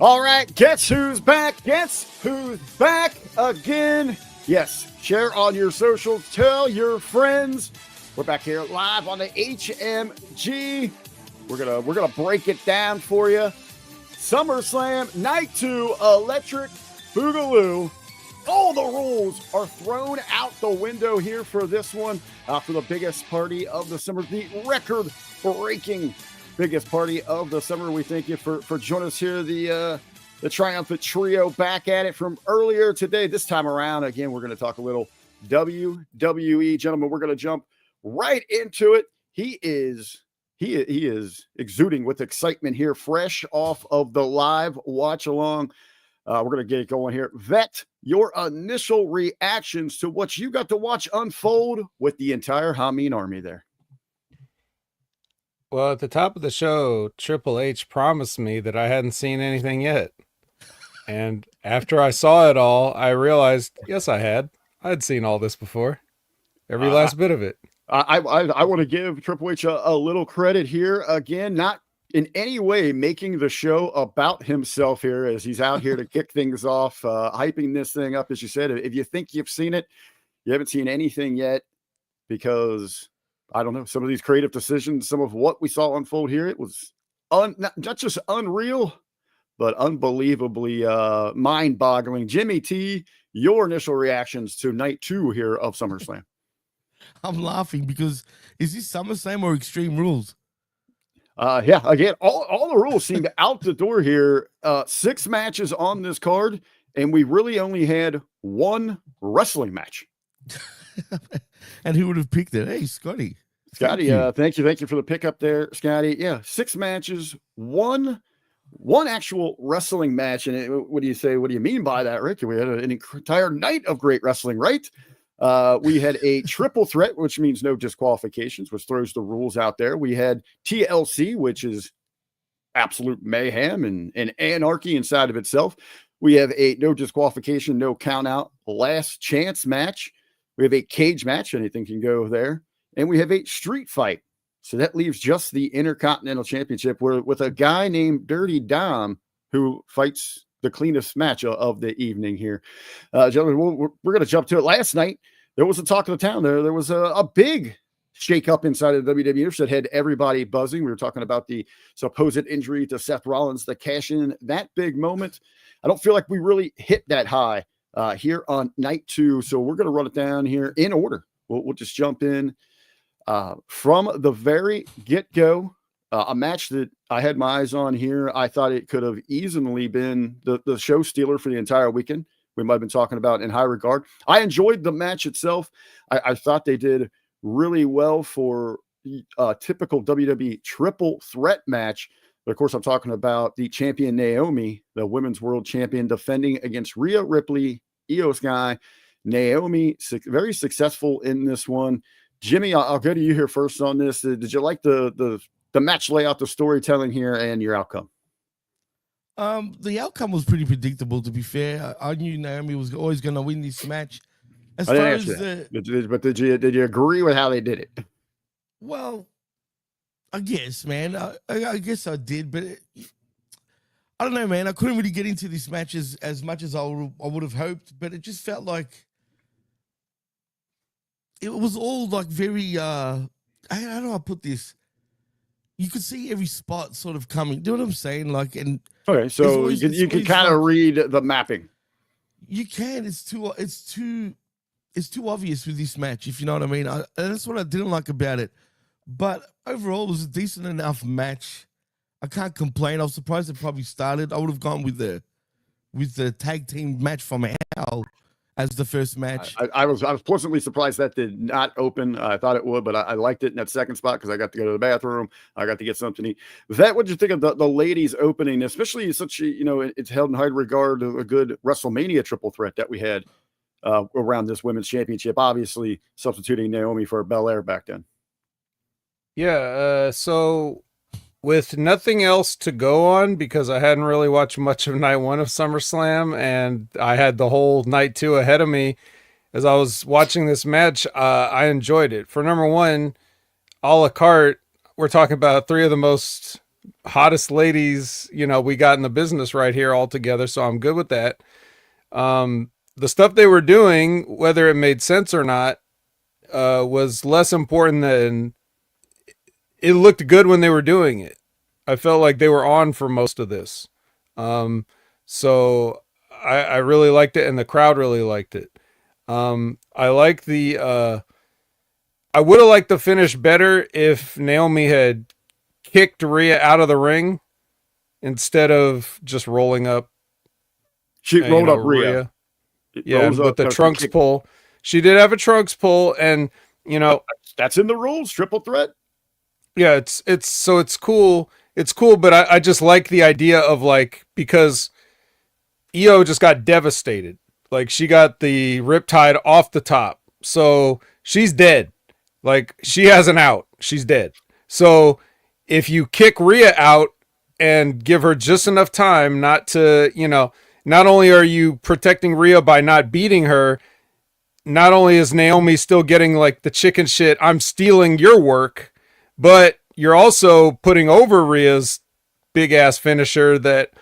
All right, guess who's back? Guess who's back again? Yes, share on your socials, tell your friends. We're back here live on the HMG. We're gonna break it down for you. SummerSlam Night 2 Electric Boogaloo. All the rules are thrown out the window here for this one, for the biggest party of the summer, the record-breaking biggest party of the summer. We thank you for joining us here. The triumphant trio back at it from earlier today. This time around, again, we're going to talk a little WWE. Gentlemen, we're going to jump right into it. He is exuding with excitement here, fresh off of the live watch along. We're going to get it going here. Vet your initial reactions to what you got to watch unfold with the entire Hamin army there. Well, at the top of the show, Triple H promised me that I hadn't seen anything yet. And after I saw it all, I realized, yes, I had. I'd seen all this before. Every last bit of it. I want to give Triple H a little credit here. Again, not in any way making the show about himself here, as he's out here to kick things off, hyping this thing up, as you said. If you think you've seen it, you haven't seen anything yet, because I don't know, some of these creative decisions, some of what we saw unfold here, it was not just unreal, but unbelievably mind-boggling. Jimmy T, your initial reactions to night 2 here of SummerSlam. I'm laughing because is this SummerSlam or Extreme Rules? Yeah, again, all the rules seemed out the door here. 6 matches on this card, and we really only had 1 wrestling match. And who would have picked it? Hey, Scotty, thank you for the pickup there, Scotty. Yeah, 6 matches, one actual wrestling match. And what do you say? What do you mean by that, Rick? We had an entire night of great wrestling, right? We had a triple threat, which means no disqualifications, which throws the rules out there. We had TLC, which is absolute mayhem and anarchy inside of itself. We have a no disqualification, no count out last chance match. We have a cage match. Anything can go there. And we have a street fight. So that leaves just the Intercontinental Championship with a guy named Dirty Dom who fights the cleanest match of the evening here. Gentlemen, we're going to jump to it. Last night, there was a talk of the town. There was a big shakeup inside of the WWE that had everybody buzzing. We were talking about the supposed injury to Seth Rollins, the cash in, that big moment. I don't feel like we really hit that high here on night 2. So we're going to run it down here in order. We'll just jump in from the very get-go. A match that I had my eyes on here. I thought it could have easily been the show stealer for the entire weekend. We might have been talking about in high regard. I enjoyed the match itself. I thought they did really well for a typical WWE triple threat match. But of course, I'm talking about the champion Naomi, the women's world champion, defending against Rhea Ripley, Io Sky. Naomi, very successful in this one. Jimmy, I'll go to you here first on this. Did you like the match layout, the storytelling here, and your outcome? The outcome was pretty predictable, to be fair. I knew Naomi was always going to win this match. As far as but did you agree with how they did it? Well, I guess, man. I guess I did, but I don't know, man. I couldn't really get into this match as much as I would have hoped, but it just felt like it was all like very. How do I put this? You could see every spot sort of coming. Do you know what I'm saying? Like, and okay, so you can kind of read the mapping. You can. It's too obvious with this match, if you know what I mean. And that's what I didn't like about it. But overall, it was a decent enough match. I can't complain. I was surprised it probably started. I would have gone with the tag team match from Hell as the first match. I was pleasantly surprised that did not open. I thought it would, but I liked it in that second spot because I got to go to the bathroom. I got to get something to eat. What did you think of the ladies opening, especially such it's held in high regard to a good WrestleMania triple threat that we had around this women's championship, obviously substituting Naomi for Belair back then. Yeah, so with nothing else to go on, because I hadn't really watched much of night 1 of SummerSlam, and I had the whole night 2 ahead of me, as I was watching this match, I enjoyed it. For number 1, a la carte, we're talking about 3 of the most hottest ladies, we got in the business right here all together. So I'm good with that. The stuff they were doing, whether it made sense or not, was less important than it looked good when they were doing it. I felt like they were on for most of this. So I really liked it, and the crowd really liked it. I like I would have liked the finish better if Naomi had kicked Rhea out of the ring instead of just rolling up. She rolled up Rhea. Yeah, with the trunks pull. She did have a trunks pull, and that's in the rules. Triple threat. Yeah, it's cool. It's cool, but I just like the idea of because Io just got devastated. Like she got the riptide off the top. So she's dead. Like she has an out. She's dead. So if you kick Rhea out and give her just enough time not to, not only are you protecting Rhea by not beating her, not only is Naomi still getting the chicken shit, I'm stealing your work, but you're also putting over Rhea's big ass finisher that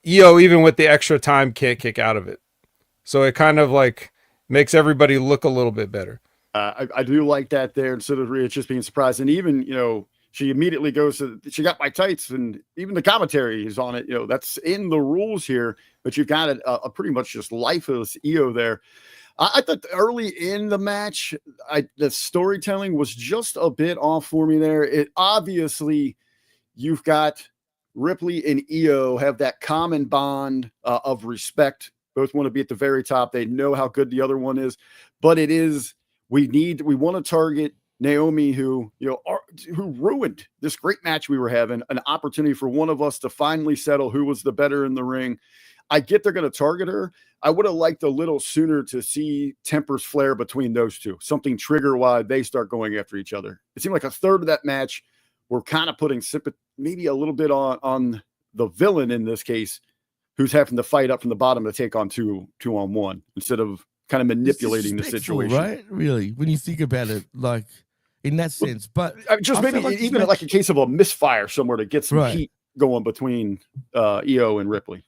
Io, even with the extra time, can't kick out of it. So it kind of makes everybody look a little bit better. I do like that there, instead of Rhea just being surprised. And even, she immediately goes to, she got my tights, and even the commentary is on it. That's in the rules here, but you've got a pretty much just lifeless Io there. I thought early in the match, the storytelling was just a bit off for me there. It obviously, you've got Ripley and Io have that common bond of respect. Both want to be at the very top. They know how good the other one is, but we want to target Naomi, who ruined this great match we were having, an opportunity for one of us to finally settle who was the better in the ring. I get they're going to target her. I would have liked a little sooner to see tempers flare between those two, something trigger why they start going after each other. It seemed like a third of that match were kind of putting maybe a little bit on the villain in this case, who's having to fight up from the bottom to take on two on one, instead of kind of manipulating the situation. Right? Really, when you think about it, in that sense. But just maybe even a case of a misfire somewhere to get some heat going between Io and Ripley.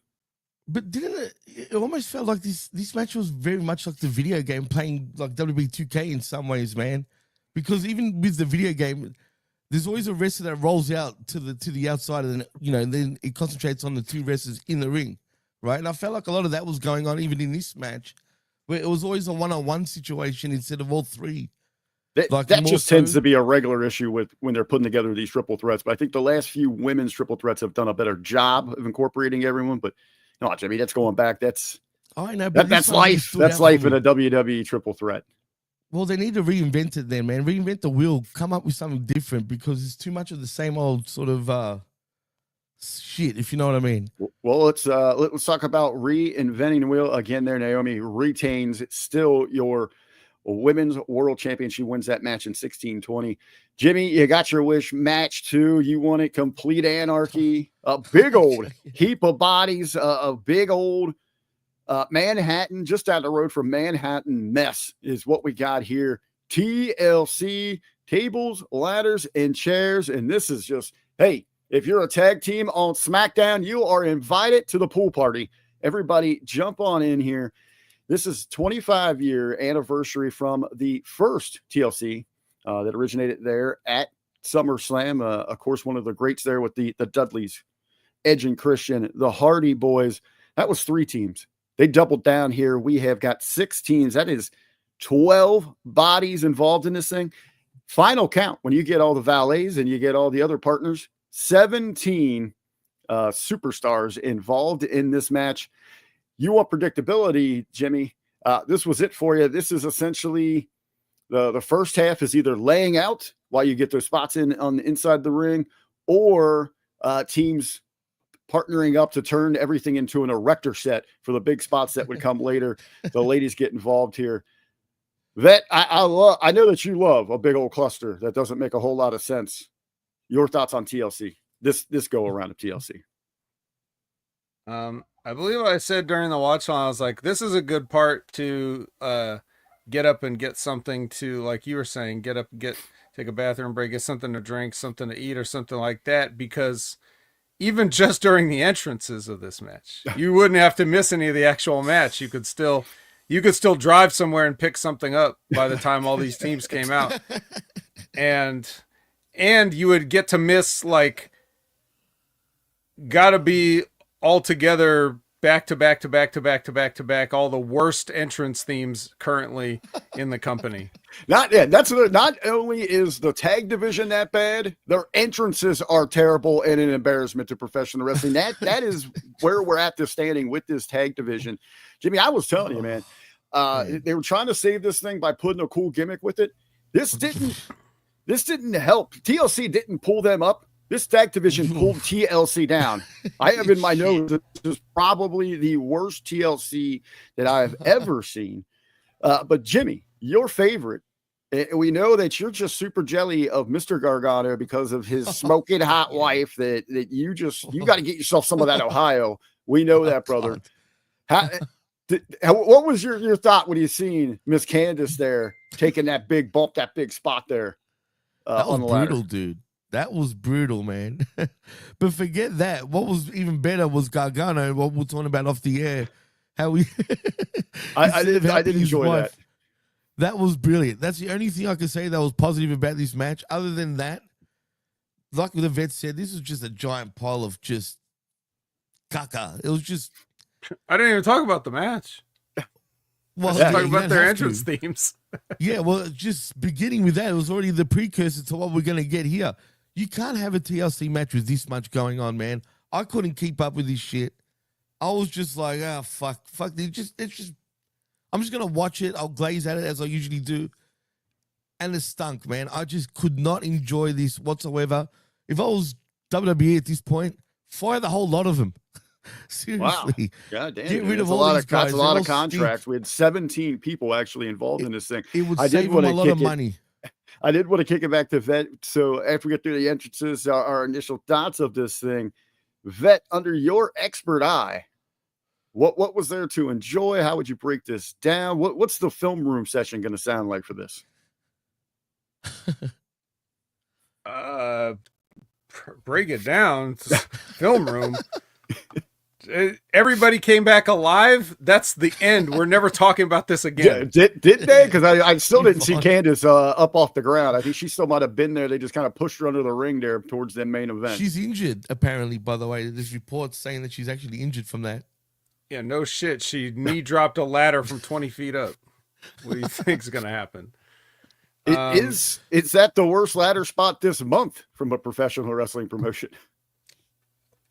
But didn't it almost felt like this match was very much like the video game, playing like WWE 2K in some ways, man? Because even with the video game, there's always a wrestler that rolls out to the outside, and then it concentrates on the two wrestlers in the ring, right? And I felt like a lot of that was going on even in this match, where it was always a one-on-one situation instead of all three. That just tends to be a regular issue when they're putting together these triple threats. But I think the last few women's triple threats have done a better job of incorporating everyone. But no, Jimmy, that's going back. That's life. That's life in a WWE triple threat. Well, they need to reinvent it then, man. Reinvent the wheel. Come up with something different, because it's too much of the same old sort of shit, if you know what I mean. Well, let's talk about reinventing the wheel again. There, Naomi retains. It's still your women's world champion. She wins that match in 16-20. Jimmy, you got your wish. Match 2, you want it. Complete anarchy. A big old heap of bodies. A big old Manhattan, just down the road from Manhattan mess is what we got here. TLC, tables, ladders, and chairs. And this is just, hey, if you're a tag team on SmackDown, you are invited to the pool party. Everybody jump on in here. This is 25-year anniversary from the first TLC that originated there at SummerSlam. Of course, one of the greats there with the Dudleys, Edge and Christian, the Hardy Boys. That was 3 teams. They doubled down here. We have got 6 teams. That is 12 bodies involved in this thing. Final count, when you get all the valets and you get all the other partners, 17 superstars involved in this match. You want predictability, Jimmy. This was it for you. This is essentially the first half is either laying out while you get those spots in on the inside the ring, or teams partnering up to turn everything into an erector set for the big spots that would come later. The ladies get involved here. That I love. I know that you love a big old cluster that doesn't make a whole lot of sense. Your thoughts on TLC? This go around of TLC. I believe I said during the watch on, I was like, this is a good part to get up and get something to, like you were saying, take a bathroom break, get something to drink, something to eat, or something like that, because even just during the entrances of this match, you wouldn't have to miss any of the actual match. You could still drive somewhere and pick something up by the time all these teams came out. And you would get to miss, like, gotta be all together back to back to back to back to back to back, all the worst entrance themes currently in the company. Not only is the tag division that bad, their entrances are terrible and an embarrassment to professional wrestling. That is where we're at this standing with this tag division. Jimmy, I was telling you, man, they were trying to save this thing by putting a cool gimmick with it. This didn't help. TLC didn't pull them up. This tag division pulled TLC down. I have in my notes, this is probably the worst TLC that I have ever seen. But Jimmy, your favorite, we know that you're just super jelly of Mr. Gargano because of his smoking hot wife that you got to get yourself some of that Ohio. We know that, brother. What was your thought when you seen Miss Candace there taking that big bump, that big spot there? That was on the brutal, ladder? dude. That was brutal, man. But forget that. What was even better was Gargano, what we're talking about off the air. How we I did enjoy that. That was brilliant. That's the only thing I can say that was positive about this match. Other than that, like the vet said, this was just a giant pile of just caca. It was just. I didn't even talk about the match. Well, Let's talk about their entrance themes. Yeah, well, just beginning with that, it was already the precursor to what we're going to get here. You can't have a TLC match with this much going on, man. I couldn't keep up with this shit. I was just like, fuck. I'm just going to watch it. I'll glaze at it as I usually do. And it stunk, man. I just could not enjoy this whatsoever. If I was WWE at this point, fire the whole lot of them. Seriously. Wow. God damn. Get rid of That's all these guys. That's a lot They of all contracts. stink. We had 17 people actually involved in this thing. It would I did save them wanna a lot kick of it. money. I did want to kick it back to Vet. So after we get through the entrances, our initial thoughts of this thing, Vet, under your expert eye, what was there to enjoy? How would you break this down? What's the film room session going to sound like for this? Break it down. Film room. Everybody came back alive. That's the end. We're never talking about this again. Did they? Because I still didn't see Candace up off the ground. I think she still might have been there. They just kind of pushed her under the ring there towards the main event. She's injured, apparently, by the way. There's reports saying that she's actually injured from that. Yeah, no shit. She knee dropped a ladder from 20 feet up. What do you think's going to happen? Is that the worst ladder spot this month from a professional wrestling promotion?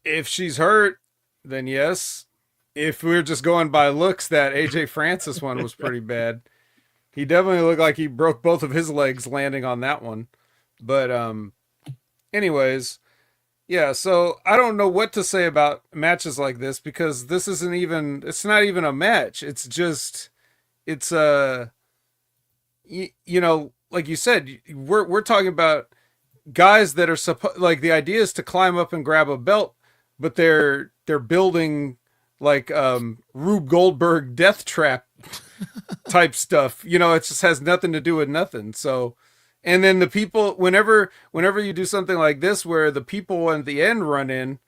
If she's hurt, then yes. If we're just going by looks, that AJ Francis one was pretty bad. He definitely looked like he broke both of his legs landing on that one. But anyways, yeah, so I don't know what to say about matches like this because this isn't even, it's not even a match. It's just, it's you know, like you said, we're talking about guys that are like the idea is to climb up and grab a belt, but they're building like Rube Goldberg death trap type stuff. You know, it just has nothing to do with nothing. So, and then the people, whenever you do something like this, where the people at the end run in,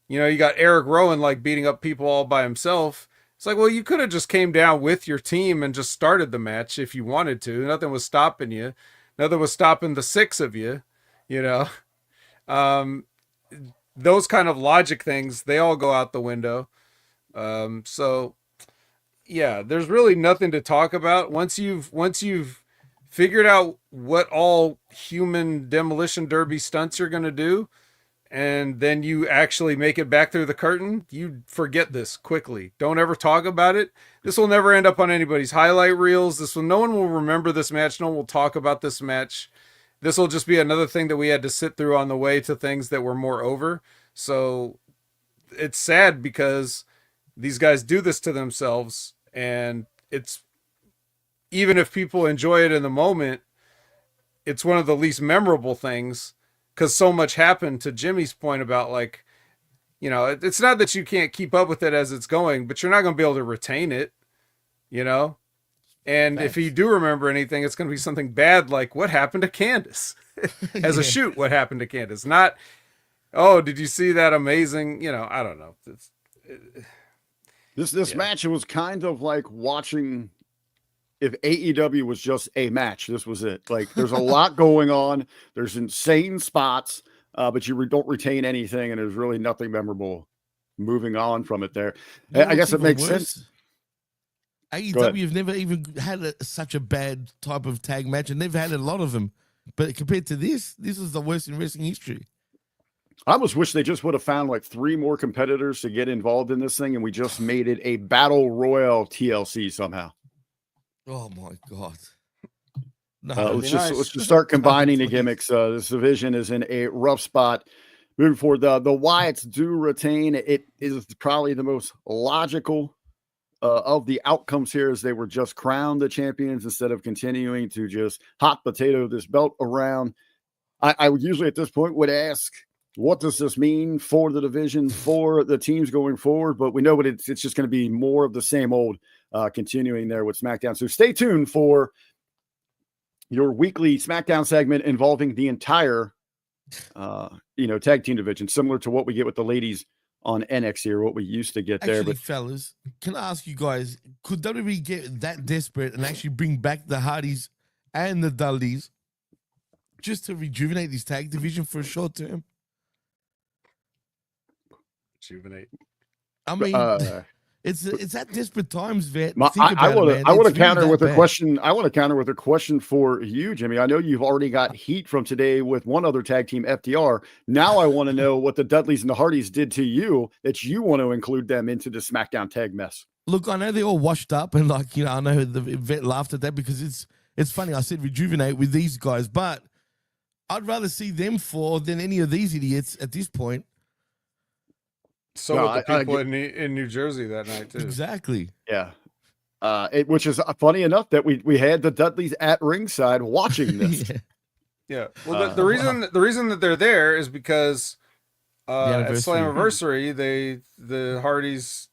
you know, you got Eric Rowan like beating up people all by himself. It's like, well, you could have just came down with your team and just started the match if you wanted to. Nothing was stopping you. Nothing was stopping the six of you, you know. Those kind of logic things, they all go out the window. So yeah, there's really nothing to talk about. Once you've figured out what all human demolition derby stunts you're going to do, and then you actually make it back through the curtain, you forget this quickly. Don't ever talk about it. This will never end up on anybody's highlight reels. No one will remember this match. No one will talk about this match. This will just be another thing that we had to sit through on the way to things that were more over. So it's sad because these guys do this to themselves, and it's, even if people enjoy it in the moment, it's one of the least memorable things because so much happened. To Jimmy's point about, like, you know, it's not that you can't keep up with it as it's going, but you're not going to be able to retain it, you know? And Thanks. if you do remember anything, it's going to be something bad, like what happened to Candace as a shoot, what happened to Candace, not Oh, did you see that amazing? I don't know. This match, it was kind of like watching if AEW was just a match. This was it. Like, there's a lot going on. There's insane spots, but you don't retain anything, and there's really nothing memorable moving on from it there. You know I guess what's it makes even sense. worse? AEW have never even had such a bad type of tag match, and they've had a lot of them. But compared to this is the worst in wrestling history. I almost wish they just would have found like 3 more competitors to get involved in this thing, and we just made it a battle royal TLC somehow. Oh my god! No, let's just start combining the gimmicks. This division is in a rough spot. Moving forward, the Wyatts do retain. It is probably the most logical of the outcomes here, as they were just crowned the champions instead of continuing to just hot potato this belt around. I would usually at this point would ask, what does this mean for the division, for the teams going forward? But we know what it's just going to be more of the same old, continuing there with SmackDown. So stay tuned for your weekly SmackDown segment involving the entire, tag team division, similar to what we get with the ladies on NXT, or what we used to get there. Actually, But fellas, can I ask you guys, could WWE get that desperate and actually bring back the Hardys and the Dudleys just to rejuvenate this tag division for a short term? Rejuvenate. I mean, it's at desperate times, Vet. I want to counter with a question. I want to counter with a question for you, Jimmy. I know you've already got heat from today with one other tag team, FTR. Now I want to know what the Dudleys and the Hardys did to you that you want to include them into the SmackDown tag mess. Look, I know they're all washed up, and I know the Vet laughed at that because it's funny. I said rejuvenate with these guys, but I'd rather see them fall than any of these idiots at this point. So with the people in New Jersey that night too. Exactly. Yeah. Which is funny enough that we had the Dudleys at ringside watching this. Yeah. Well, the reason that they're there is because at Slammiversary, the Hardys,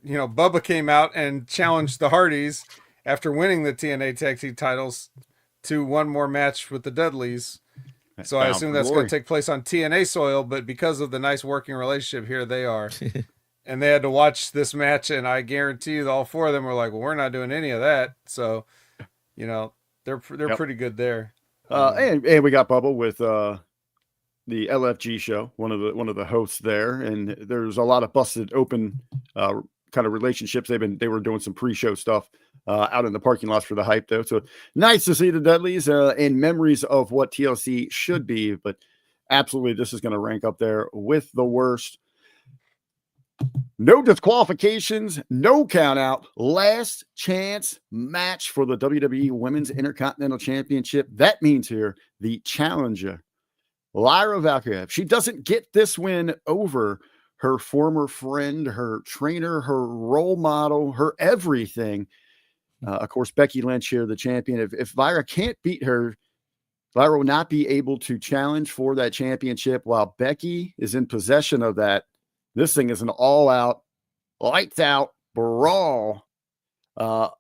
Bubba came out and challenged the Hardys after winning the TNA Tag Team titles to one more match with the Dudleys. So I assume that's going to take place on TNA soil, but because of the nice working relationship here, they are. And they had to watch this match, and I guarantee you all 4 of them were like, well, we're not doing any of that. So, they're pretty good there. And we got Bubba with the LFG show, one of the hosts there, and there's a lot of busted open kind of relationships. They were doing some pre-show stuff out in the parking lots for the hype, though. So nice to see the Dudleys in memories of what TLC should be. But absolutely, this is going to rank up there with the worst. No disqualifications, no count out. Last chance match for the WWE Women's Intercontinental Championship. That means here the challenger, Lyra Valkyrie. If she doesn't get this win over her former friend, her trainer, her role model, her everything. Of course, Becky Lynch here, the champion. If Lyra can't beat her, Lyra will not be able to challenge for that championship while Becky is in possession of that. This thing is an all-out, lights-out brawl. I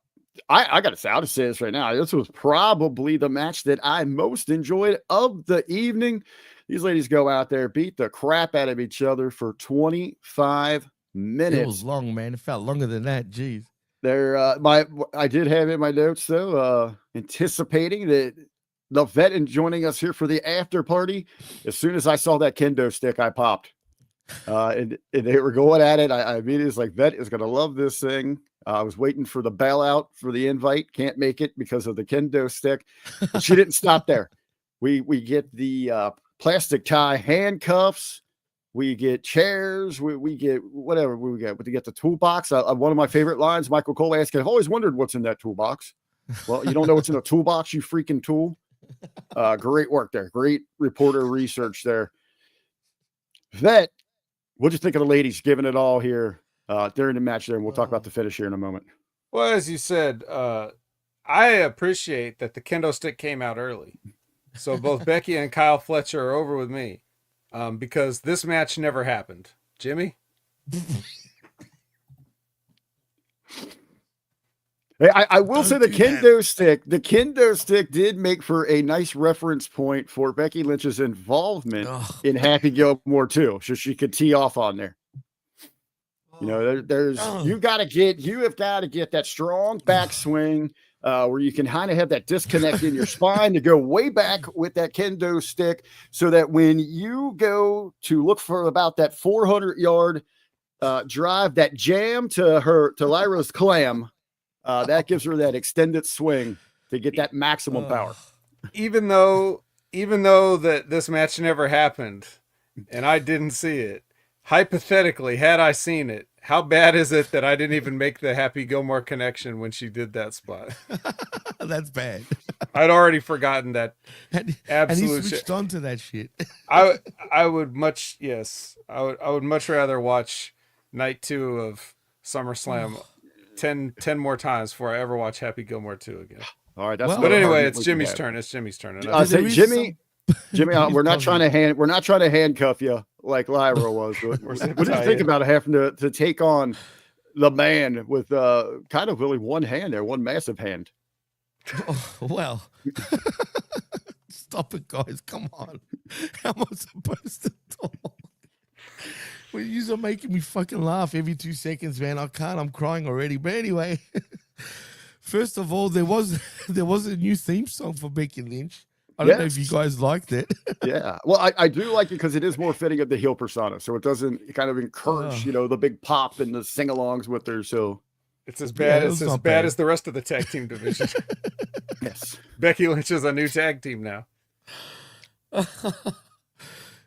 got to say, I'll just say this right now. This was probably the match that I most enjoyed of the evening. These ladies go out there, beat the crap out of each other for 25 minutes. It was long, man. It felt longer than that. Jeez. I did have in my notes, though, anticipating that the Vet and joining us here for the after party. As soon as I saw that kendo stick, I popped. And they were going at it. I immediately was like, Vet is going to love this thing. I was waiting for the bailout for the invite. Can't make it because of the kendo stick. But she didn't stop there. We get the plastic tie handcuffs. We get chairs. We get whatever we get. We get the toolbox. One of my favorite lines, Michael Cole asked, I've always wondered what's in that toolbox. Well, you don't know what's in a toolbox, you freaking tool. Great work there. Great reporter research there. Vet, what'd you think of the ladies giving it all here during the match there? And we'll talk about the finish here in a moment. Well, as you said, I appreciate that the kendo stick came out early. So both Becky and Kyle Fletcher are over with me because this match never happened. Jimmy? Hey, I will say the do that. kendo stick did make for a nice reference point for Becky Lynch's involvement in Happy Gilmore too, so she could tee off on there. You know, you have got to get that strong backswing where you can kind of have that disconnect in your spine to go way back with that kendo stick, so that when you go to look for about that 400-yard drive, that jam to Lyra's clam, that gives her that extended swing to get that maximum power. Even though that this match never happened and I didn't see it, hypothetically, had I seen it, how bad is it that I didn't even make the Happy Gilmore connection when she did that spot? That's bad. I'd already forgotten that. And Absolute he switched shit. on to that shit. I would much rather watch night 2 of SummerSlam 10 more times before I ever watch Happy Gilmore 2 again. All right, but anyway, it's Jimmy's turn. It's Jimmy's turn. I say, Jimmy, we're not trying to handcuff you like Lyra was. What do you think about having to take on the man with kind of really one hand there, one massive hand? Oh, well, stop it, guys! Come on, how am I supposed to talk? Well, you are making me fucking laugh every 2 seconds, man. I can't. I'm crying already. But anyway, first of all, there was a new theme song for Becky Lynch. I don't know if you guys liked it. Yeah. Well, I do like it because it is more fitting of the heel persona. So it doesn't kind of encourage, the big pop and the sing-alongs with her. So it's as bad as the rest of the tag team division. Yes. Becky Lynch is a new tag team now.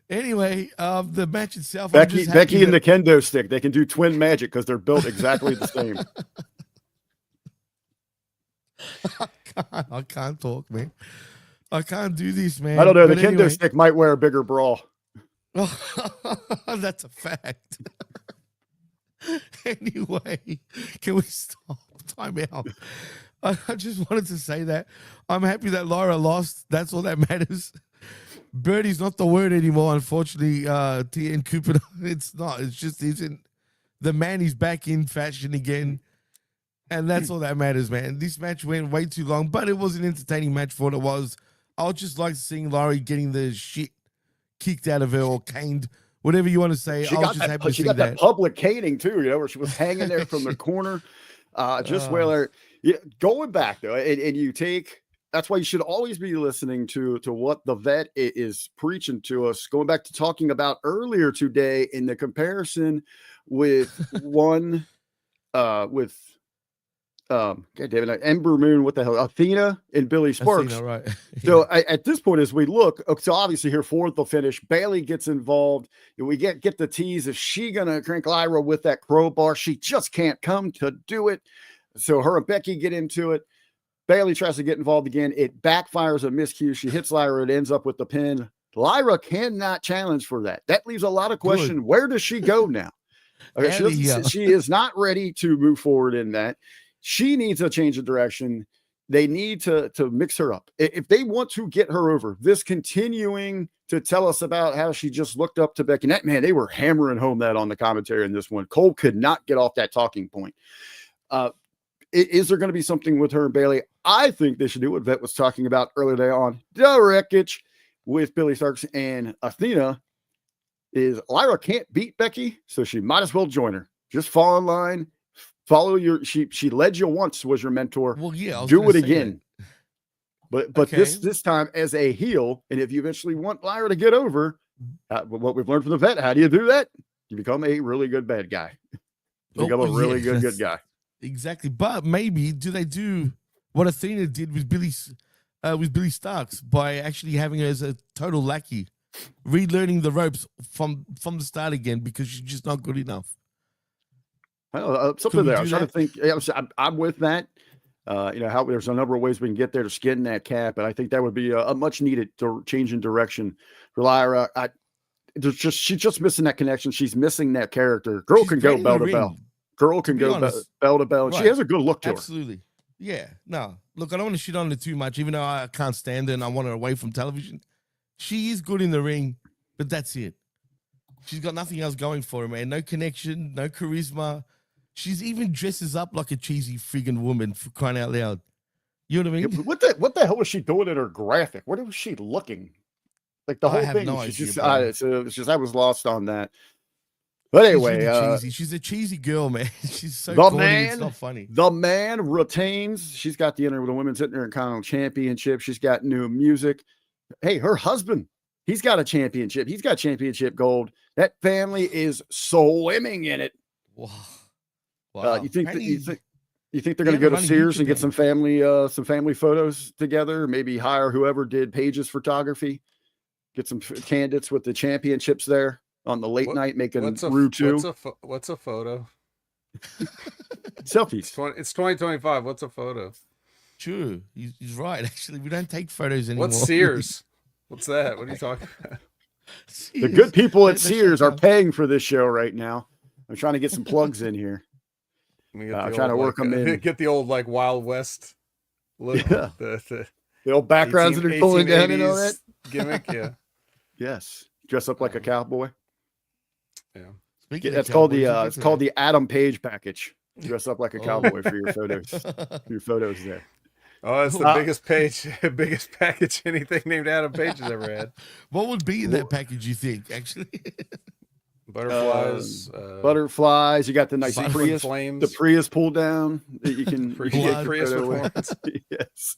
Anyway, the match itself. Becky and the kendo stick, they can do twin magic because they're built exactly the same. I can't talk, man. I can't do this, man. I don't know. The kendo stick might wear a bigger bra. That's a fact. Anyway, can we stop? Time out. I just wanted to say that I'm happy that Lyra lost. That's all that matters. Birdie's not the word anymore, unfortunately. TN Cooper, it's not. It's just isn't. The man is back in fashion again. And that's all that matters, man. This match went way too long, but it was an entertaining match for what it was. I would just like seeing Lyra getting the shit kicked out of her or caned, whatever you want to say. She got that public caning too, where she was hanging there from the corner. Going back though, and you take. That's why you should always be listening to what the vet is preaching to us. Going back to talking about earlier today in the comparison with Ember Moon, what the hell, Athena and Billy Sparks. Athena, right. So at this point, as we look, so obviously here for the finish, Bayley gets involved. We get the tease. Is she gonna crank Lyra with that crowbar? She just can't come to do it. So her and Becky get into it. Bayley tries to get involved again. It backfires a miscue. She hits Lyra. It ends up with the pin. Lyra cannot challenge for that. That leaves a lot of question. Where does she go now? Okay, she is not ready to move forward in that. She needs a change of direction. They need to mix her up. If they want to get her over, this continuing to tell us about how she just looked up to Becky. Man, they were hammering home that on the commentary in this one. Cole could not get off that talking point. Is there going to be something with her and Bayley? I think they should do what Vet was talking about earlier today on The Wreckage with Billy Starks and Athena. Is Lyra can't beat Becky, so she might as well join her. Just fall in line. Follow she led you once, was your mentor. Well, yeah, do it again. But okay. this time as a heel, and if you eventually want Lyra to get over, what we've learned from the Vet, how do you do that? You become a really good bad guy. You become a really good guy. Exactly. But maybe do they do what Athena did with Billy Starks by actually having her as a total lackey, relearning the ropes from the start again because she's just not good enough. Something there. I'm trying to think. Yeah, I'm with that. How there's a number of ways we can get there to skin that cap, and I think that would be a much needed change in direction for Lyra. She's just missing that connection. She's missing that character. Girl can go bell to bell. Girl can go bell to bell. Right. She has a good look to her. Absolutely. Yeah. No. Look, I don't want to shit on her too much, even though I can't stand her and I want her away from television. She is good in the ring, but that's it. She's got nothing else going for her, man. No connection, no charisma. She's even dresses up like a cheesy friggin' woman, for crying out loud. You know what I Yeah, mean? but what the hell was she doing in her graphic? Where was she looking? Like the I whole have thing. no She's idea, just, bro. it's just, I was lost on that. But anyway, She's really cheesy. She's a cheesy girl, man. She's so the corny. man, It's not funny. the man retains. She's got the Women's Intercontinental Championship. She's got new music. Hey, her husband, he's got a championship. He's got championship gold. That family is swimming in it. Wow. Wow. You think Apparently- you think they're going to Yeah, go to running Sears and YouTube get some family photos together? Maybe hire whoever did Paige's photography. Get some candidates with the championships there on the late night making Rue 2. What's a photo? Selfies. It's 2025. What's a photo? True. He's right. Actually, we don't take photos anymore. What's Sears? What's that? What are you talking about? The good people at Let's Sears check are out. paying for this show right now. I'm trying to get some plugs in here. I'm trying to work them in. Get the old like Wild West look. Yeah. The The old backgrounds that are pulling down and all that. 1880s gimmick. Yeah. Yes. Dress up like a cowboy. Yeah. Speaking of That's called the cowboys, it's called the Adam Page package. Dress up like a cowboy for your photos. Your photos there. Oh, it's the biggest package anything named Adam Page has ever had. What would be in that package, you think, actually? Butterflies. Butterflies. You got the nice Butterfly Prius, flames. the Prius pull down that you can Prius get Prius your photo with. performance. Yes,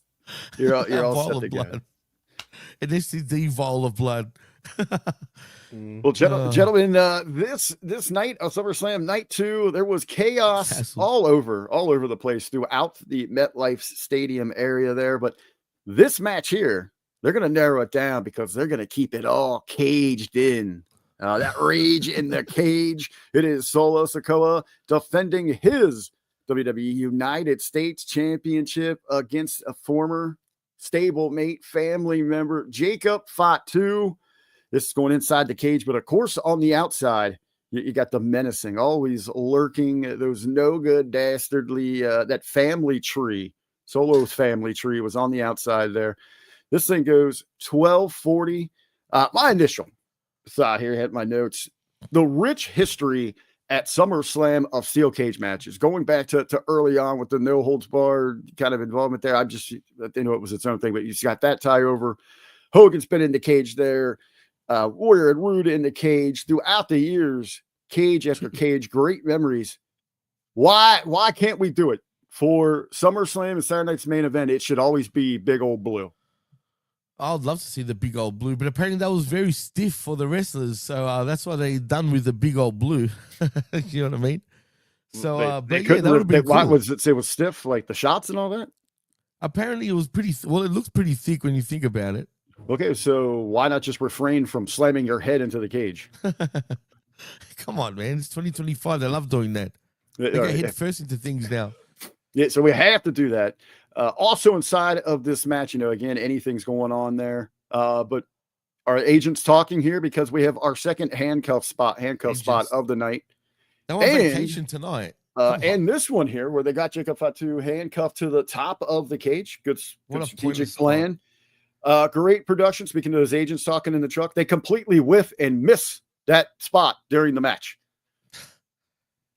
you're all Vial set of to go. blood. And this is the vial of blood. Well, gentlemen, this night of SummerSlam Night 2, there was chaos Hassle. all over the place throughout the MetLife Stadium area there. But this match here, they're going to narrow it down because they're going to keep it all caged in. That rage in the cage. It is Solo Sikoa defending his WWE United States Championship against a former stablemate family member. Jacob Fatu. This is going inside the cage, but of course on the outside, you got the menacing, always lurking, those no good dastardly, that family tree. Solo's family tree was on the outside there. This thing goes 12:40. My initial thought here, had my notes, the rich history at SummerSlam of steel cage matches, going back to early on with the no holds barred kind of involvement there. They know it was its own thing, but you got that tie over. Hogan's been in the cage there. Warrior and Rude in the cage throughout the years, cage after cage, great memories. Why can't we do it for SummerSlam and Saturday Night's main event? It should always be Big Old Blue. I'd love to see the big old blue, but apparently that was very stiff for the wrestlers, so that's why they done with the big old blue. You know what I mean? So, they but yeah, couldn't. that would have been Why cool. was it was stiff, like the shots and all that? Apparently, it was pretty. Well, it looks pretty thick when you think about it. Okay, so why not just refrain from slamming your head into the cage? Come on, man! It's 2025. They love doing that. They get hit first into things now. Yeah, so we have to do that. Also inside of this match, again, anything's going on there. But our agents talking here because we have our second handcuff spot of the night. They're on vacation tonight. And this one here, where they got Jacob Fatu handcuffed to the top of the cage. Good strategic plan. Great production. Speaking to those agents talking in the truck, they completely whiff and miss that spot during the match.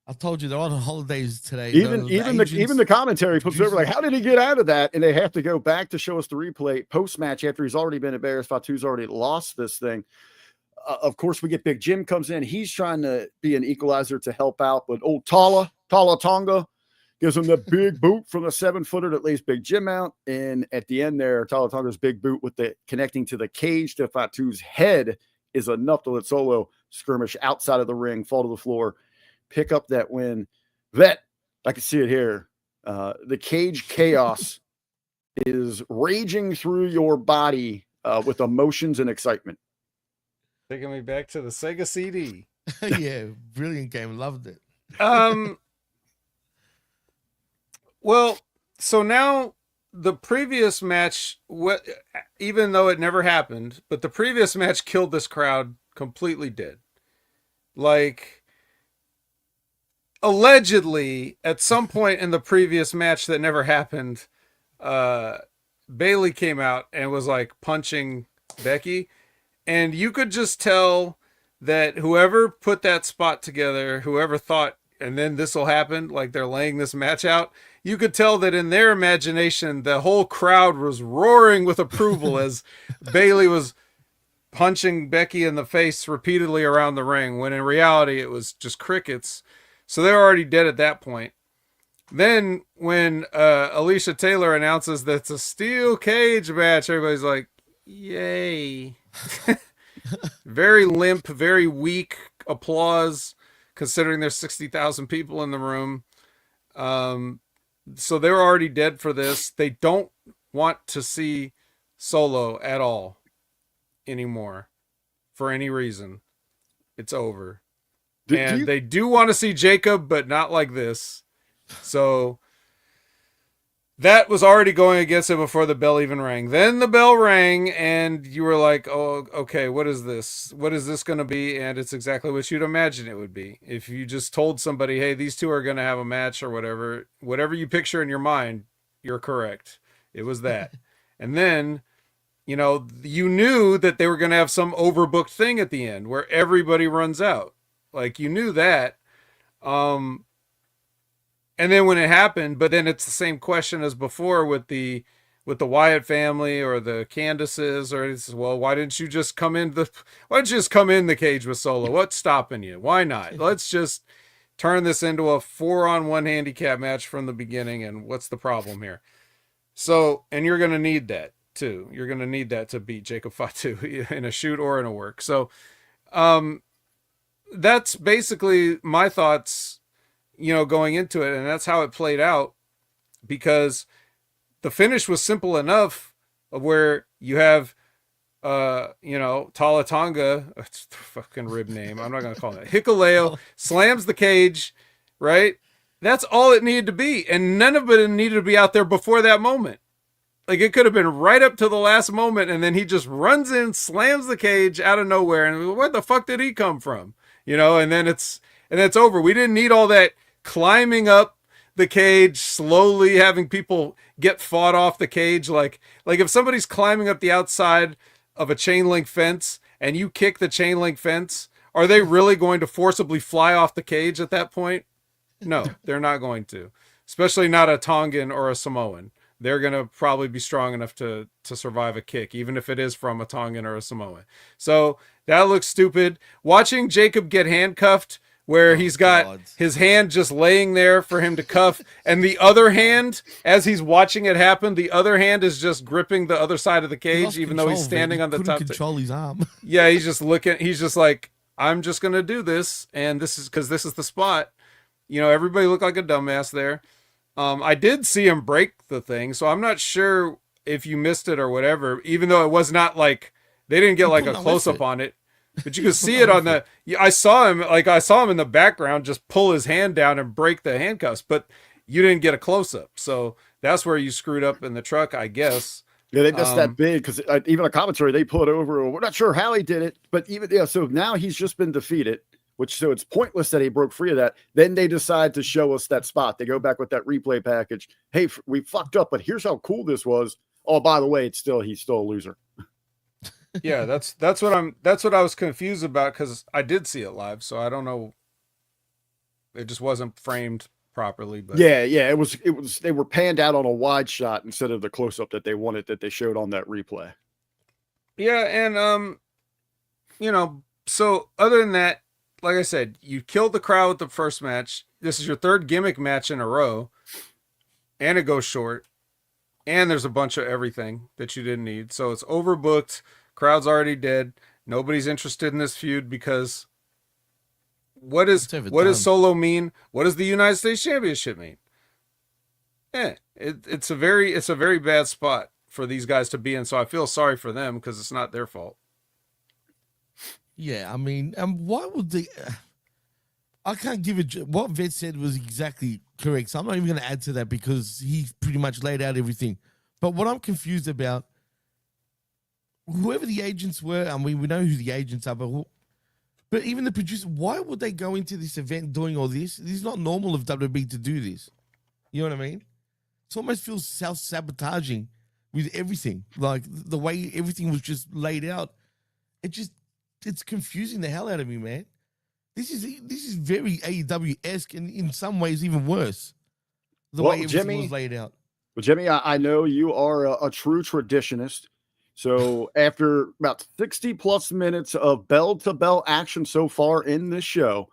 I told you they're on holidays today. Even the commentary puts over like, how did he get out of that? And they have to go back to show us the replay post match after he's already been embarrassed. Fatu's already lost this thing. Of course, we get Big Jim comes in. He's trying to be an equalizer to help out, but old Tala Tonga gives him the big boot from the 7-footer that lays Big Jim out. And at the end there, Tala Tonga's big boot with the connecting to the cage to Fatu's head is enough to let Solo skirmish outside of the ring, fall to the floor, pick up that win. That, I can see it here. The cage chaos is raging through your body with emotions and excitement. Taking me back to the Sega CD. Yeah, brilliant game. Loved it. Well, so now the previous match, even though it never happened, but the previous match killed this crowd completely dead. Like, allegedly, at some point in the previous match that never happened, Bayley came out and was like punching Becky. And you could just tell that whoever put that spot together, whoever thought and then this will happen. Like they're laying this match out. You could tell that in their imagination, the whole crowd was roaring with approval as Bayley was punching Becky in the face repeatedly around the ring, when in reality it was just crickets. So they're already dead at that point. Then when Alicia Taylor announces that it's a steel cage match, everybody's like, yay. Very limp, very weak applause, considering there's 60,000 people in the room. So they're already dead for this. They don't want to see Solo at all anymore for any reason. It's over. They do want to see Jacob, but not like this. So that was already going against it before the bell even rang. Then the bell rang, and you were like, oh, okay, what is this? What is this going to be? And it's exactly what you'd imagine it would be. If you just told somebody, hey, these two are going to have a match or whatever you picture in your mind, you're correct. It was that. And then, you know, you knew that they were going to have some overbooked thing at the end where everybody runs out. Like, you knew that. And then when it happened, but then it's the same question as before with the Wyatt family or the Candaces, or it's, well, why didn't you just come in the cage with Solo? What's stopping you? Why not? Let's just turn this into a 4-on-1 handicap match from the beginning. And what's the problem here? So, and you're going to need that too. You're going to need that to beat Jacob Fatu in a shoot or in a work. So, that's basically my thoughts, you know, going into it, and that's how it played out, because the finish was simple enough of where you have, you know, Tala Tonga, it's the fucking rib name, I'm not going to call it, Hikuleo slams the cage, right? That's all it needed to be, and none of it needed to be out there before that moment. Like, it could have been right up to the last moment, and then he just runs in, slams the cage out of nowhere, and where the fuck did he come from? You know, and then it's over. We didn't need all that climbing up the cage, slowly having people get fought off the cage. Like if somebody's climbing up the outside of a chain link fence and you kick the chain link fence, are they really going to forcibly fly off the cage at that point? No, they're not going to, especially not a Tongan or a Samoan. They're going to probably be strong enough to survive a kick, even if it is from a Tongan or a Samoan. So that looks stupid. Watching Jacob get handcuffed, where he's got his hand just laying there for him to cuff, and the other hand, as he's watching it happen, the other hand is just gripping the other side of the cage, even though he's standing on the top. Control his arm. Yeah, he's just looking. He's just like, I'm just going to do this, and this is because this is the spot. You know, everybody looked like a dumbass there. I did see him break the thing, so I'm not sure if you missed it or whatever, even though it was not like, they didn't get like a close-up on it, but you could see it on the, I saw him in the background just pull his hand down and break the handcuffs, but you didn't get a close-up. So that's where you screwed up in the truck, I guess. Yeah, they just that big, because even a commentary, they pull it over. We're not sure how he did it, but so now he's just been defeated. So it's pointless that he broke free of that. Then they decide to show us that spot. They go back with that replay package. Hey, we fucked up, but here's how cool this was. Oh, by the way, he's still a loser. Yeah, that's what I was confused about, because I did see it live, so I don't know. It just wasn't framed properly. But yeah, it was. They were panned out on a wide shot instead of the close up that they wanted, that they showed on that replay. Yeah, and you know, so other than that, like I said, you killed the crowd with the first match. This is your third gimmick match in a row, and it goes short, and there's a bunch of everything that you didn't need. So it's overbooked. Crowd's already dead. Nobody's interested in this feud, because what does Solo mean? What does the United States Championship mean? It's a very bad spot for these guys to be in. So I feel sorry for them, because it's not their fault. Yeah, I mean, why would they? I can't give it. What Vet said was exactly correct. So I'm not even going to add to that, because he pretty much laid out everything. But what I'm confused about, whoever the agents were, I mean, we know who the agents are, but even the producer, why would they go into this event doing all this? This is not normal of WWE to do this. You know what I mean? It almost feels self-sabotaging with everything. Like, the way everything was just laid out. It's confusing the hell out of me, man. This is very AEW-esque and in some ways even worse. The Well, way everything Jimmy, was laid out. Well, Jimmy, I know you are a true traditionist. So after about 60 plus minutes of bell to bell action so far in this show,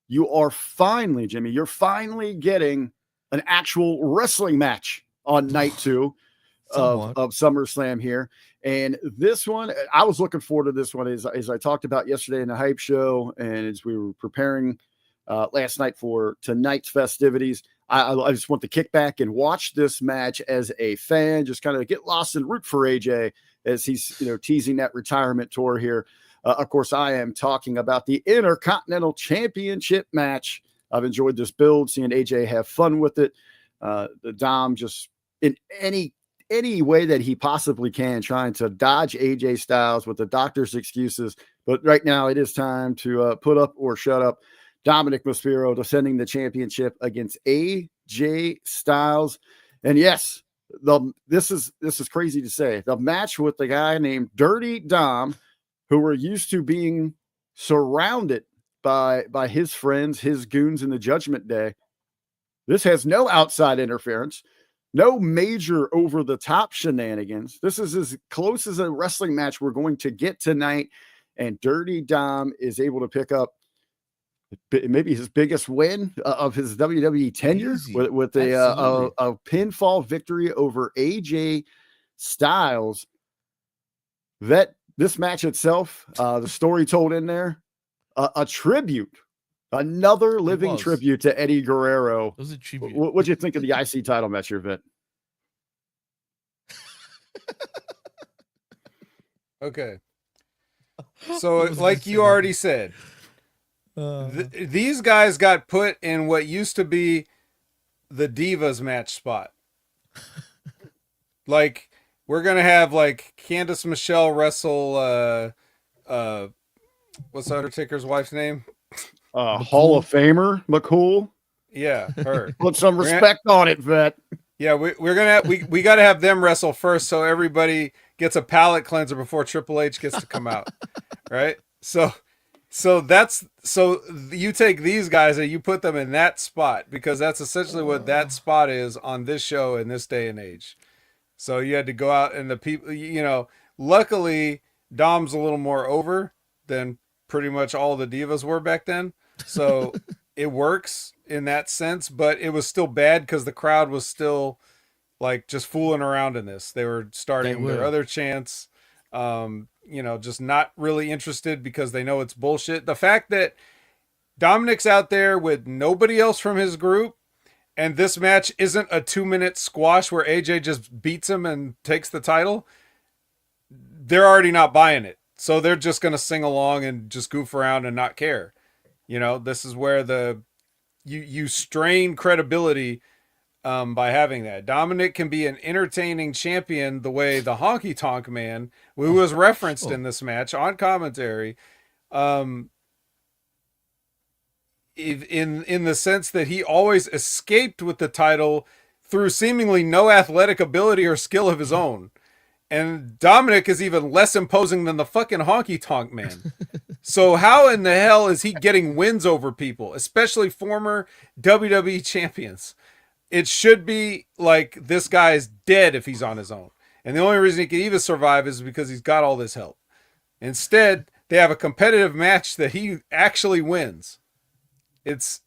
you are finally, Jimmy, you're finally getting an actual wrestling match on night 2 of SummerSlam here. And this one, I was looking forward to this one as I talked about yesterday in the hype show. And as we were preparing last night for tonight's festivities, I just want to kick back and watch this match as a fan, just kind of get lost and root for AJ as he's, teasing that retirement tour here. Of course, I am talking about the Intercontinental Championship match. I've enjoyed this build, seeing AJ have fun with it. The Dom just in any way that he possibly can, trying to dodge AJ Styles with the doctor's excuses. But right now it is time to put up or shut up. Dominic Mysterio defending the championship against AJ Styles. And yes, this is crazy to say. The match with the guy named Dirty Dom, who we're used to being surrounded by his friends, his goons in the Judgment Day. This has no outside interference, no major over-the-top shenanigans. This is as close as a wrestling match we're going to get tonight. And Dirty Dom is able to pick up maybe his biggest win of his WWE tenure with a pinfall victory over AJ Styles. This match itself, the story told in there, a tribute, another living tribute to Eddie Guerrero. It was a tribute. What'd you think of the IC title match, Vit? Okay. So, like you already said, these guys got put in what used to be the Divas match spot. Like, we're going to have, like, Candice Michelle wrestle, what's Undertaker's wife's name? Hall of Famer, McCool. Yeah, her. Put some respect on it, Vet. Yeah, we're gonna we got to have them wrestle first, so everybody gets a palate cleanser before Triple H gets to come out, right? So you take these guys and you put them in that spot, because that's essentially what that spot is on this show in this day and age. So you had to go out, and the people, luckily Dom's a little more over than pretty much all the Divas were back then. So it works in that sense, but it was still bad because the crowd was still like just fooling around in this. They were starting their other chants, just not really interested because they know it's bullshit. The fact that Dominic's out there with nobody else from his group, and this match isn't a 2-minute squash where AJ just beats him and takes the title, they're already not buying it. So they're just going to sing along and just goof around and not care. This is where you strain credibility by having that. Dominic can be an entertaining champion the way the Honky Tonk Man, who was referenced in this match on commentary, in the sense that he always escaped with the title through seemingly no athletic ability or skill of his own. And Dominic is even less imposing than the fucking Honky Tonk Man. So how in the hell is he getting wins over people, especially former WWE champions? It should be like this guy is dead if he's on his own. And the only reason he can even survive is because he's got all this help. Instead, they have a competitive match that he actually wins. It's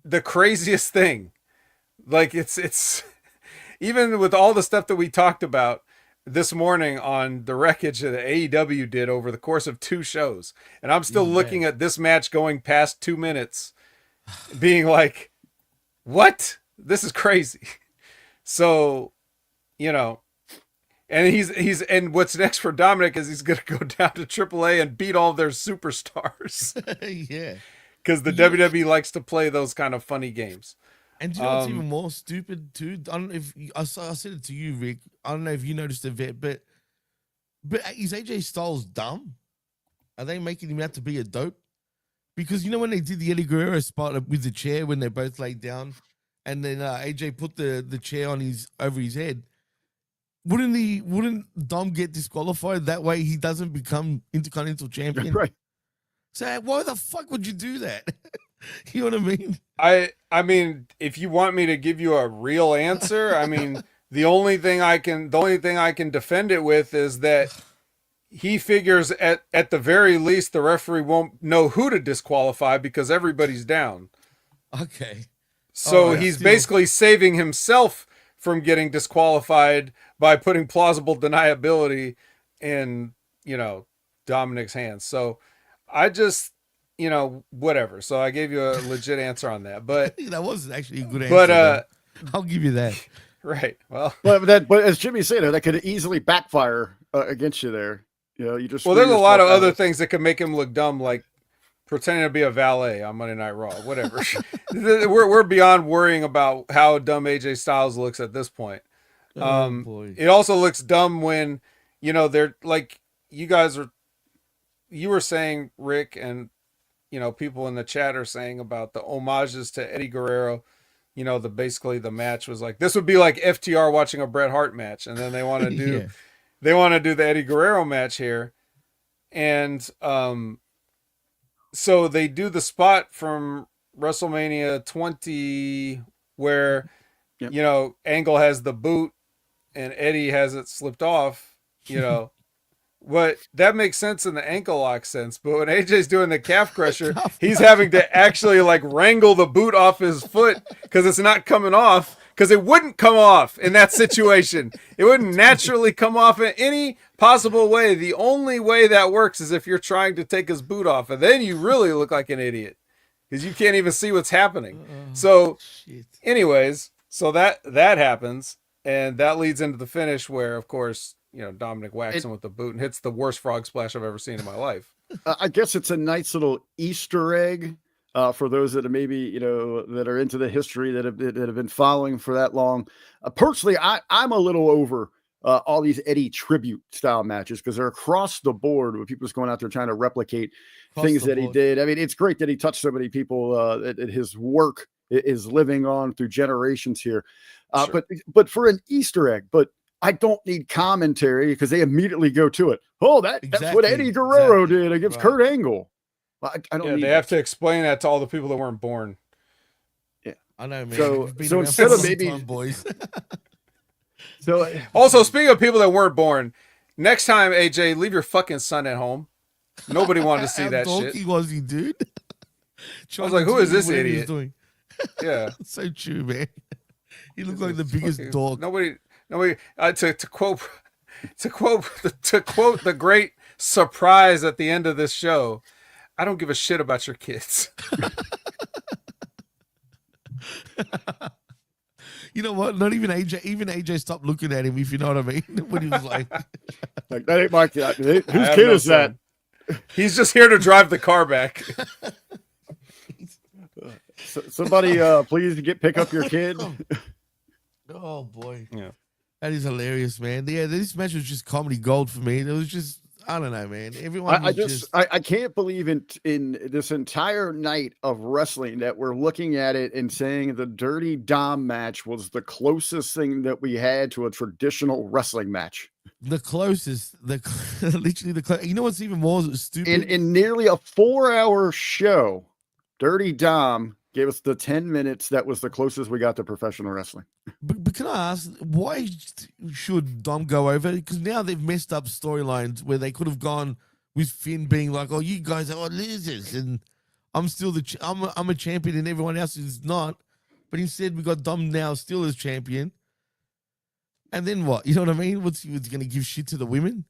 the craziest thing. Like, it's even with all the stuff that we talked about this morning on the wreckage that AEW did over the course of 2 shows. And I'm still looking at this match going past 2 minutes being like, what? This is crazy. So, and he's and what's next for Dominic is he's going to go down to AAA and beat all their superstars. Yeah. Because the WWE likes to play those kind of funny games. And do you know what's even more stupid too? I don't know if I said it to you, Rick. I don't know if you noticed it, Vet, but is AJ Styles dumb? Are they making him out to be a dope? Because when they did the Eddie Guerrero spot with the chair when they both laid down, and then AJ put the chair on over his head, wouldn't Dom get disqualified? That way he doesn't become Intercontinental Champion. Right. So why the fuck would you do that? You know what I mean? I mean, if you want me to give you a real answer, I mean, the only thing I can defend it with is that he figures at the very least the referee won't know who to disqualify because everybody's down. Okay. So he's basically saving himself from getting disqualified by putting plausible deniability in, Dominic's hands. So I just, whatever. So I gave you a legit answer on that. But that wasn't actually a good answer. But I'll give you that. Right. Well, but as Jimmy said, that could easily backfire against you there. You just there's a lot of other things that could make him look dumb, like pretending to be a valet on Monday Night Raw. Whatever. we're beyond worrying about how dumb AJ Styles looks at this point. Boy. It also looks dumb when they're like you were saying, Rick, and people in the chat are saying about the homages to Eddie Guerrero. Basically the match was like, this would be like FTR watching a Bret Hart match, and then they want to do they want to do the Eddie Guerrero match here. And so they do the spot from WrestleMania 20 where Angle has the boot and Eddie has it slipped off, But that makes sense in the ankle lock sense. But when AJ's doing the calf crusher, he's having to actually like wrangle the boot off his foot because it's not coming off, because it wouldn't come off in that situation. It wouldn't naturally come off in any possible way. The only way that works is if you're trying to take his boot off, and then you really look like an idiot because you can't even see what's happening. Anyways, so that happens, and that leads into the finish where, of course, Dominic whacks him with the boot and hits the worst frog splash I've ever seen in my life. I guess it's a nice little Easter egg for those that are maybe, that are into the history that have been following for that long. Personally, I'm a little over all these Eddie tribute style matches because they're across the board with people just going out there trying to replicate things that he did. I mean, it's great that he touched so many people, that his work is living on through generations here. Sure. But for an Easter egg, I don't need commentary because they immediately go to it. Oh, that's what Eddie Guerrero did against Kurt Angle. I don't need they have to explain that to all the people that weren't born. Yeah, I know, man. So instead of maybe boys. So also, speaking of people that weren't born, next time, AJ, leave your fucking son at home. Nobody wanted to see that shit. He was, dude. I was like, who is this idiot? Yeah, so true, man. He looked like the biggest dog. Nobody. To quote the great surprise at the end of this show, I don't give a shit about your kids. You know what? Not even AJ. Even AJ stopped looking at him. If you know what I mean. When he was like that ain't my kid. Whose kid is that? He's just here to drive the car back. Somebody, please pick up your kid. Oh boy. Yeah. That is hilarious, man. Yeah, this match was just comedy gold for me. It was just, I don't know, man. Everyone I can't believe in this entire night of wrestling that we're looking at it and saying the Dirty Dom match was the closest thing that we had to a traditional wrestling match. The closest, literally the closest. You know what's even more stupid? In nearly a 4-hour show, Dirty Dom gave us the 10 minutes that was the closest we got to professional wrestling. But can I ask, why should Dom go over? Because now they've messed up storylines where they could have gone with Finn being like, "Oh, you guys are losers, and I'm still I'm a champion, and everyone else is not." But instead, we got Dom now still as champion. And then what? You know what I mean? What's he going to give shit to the women?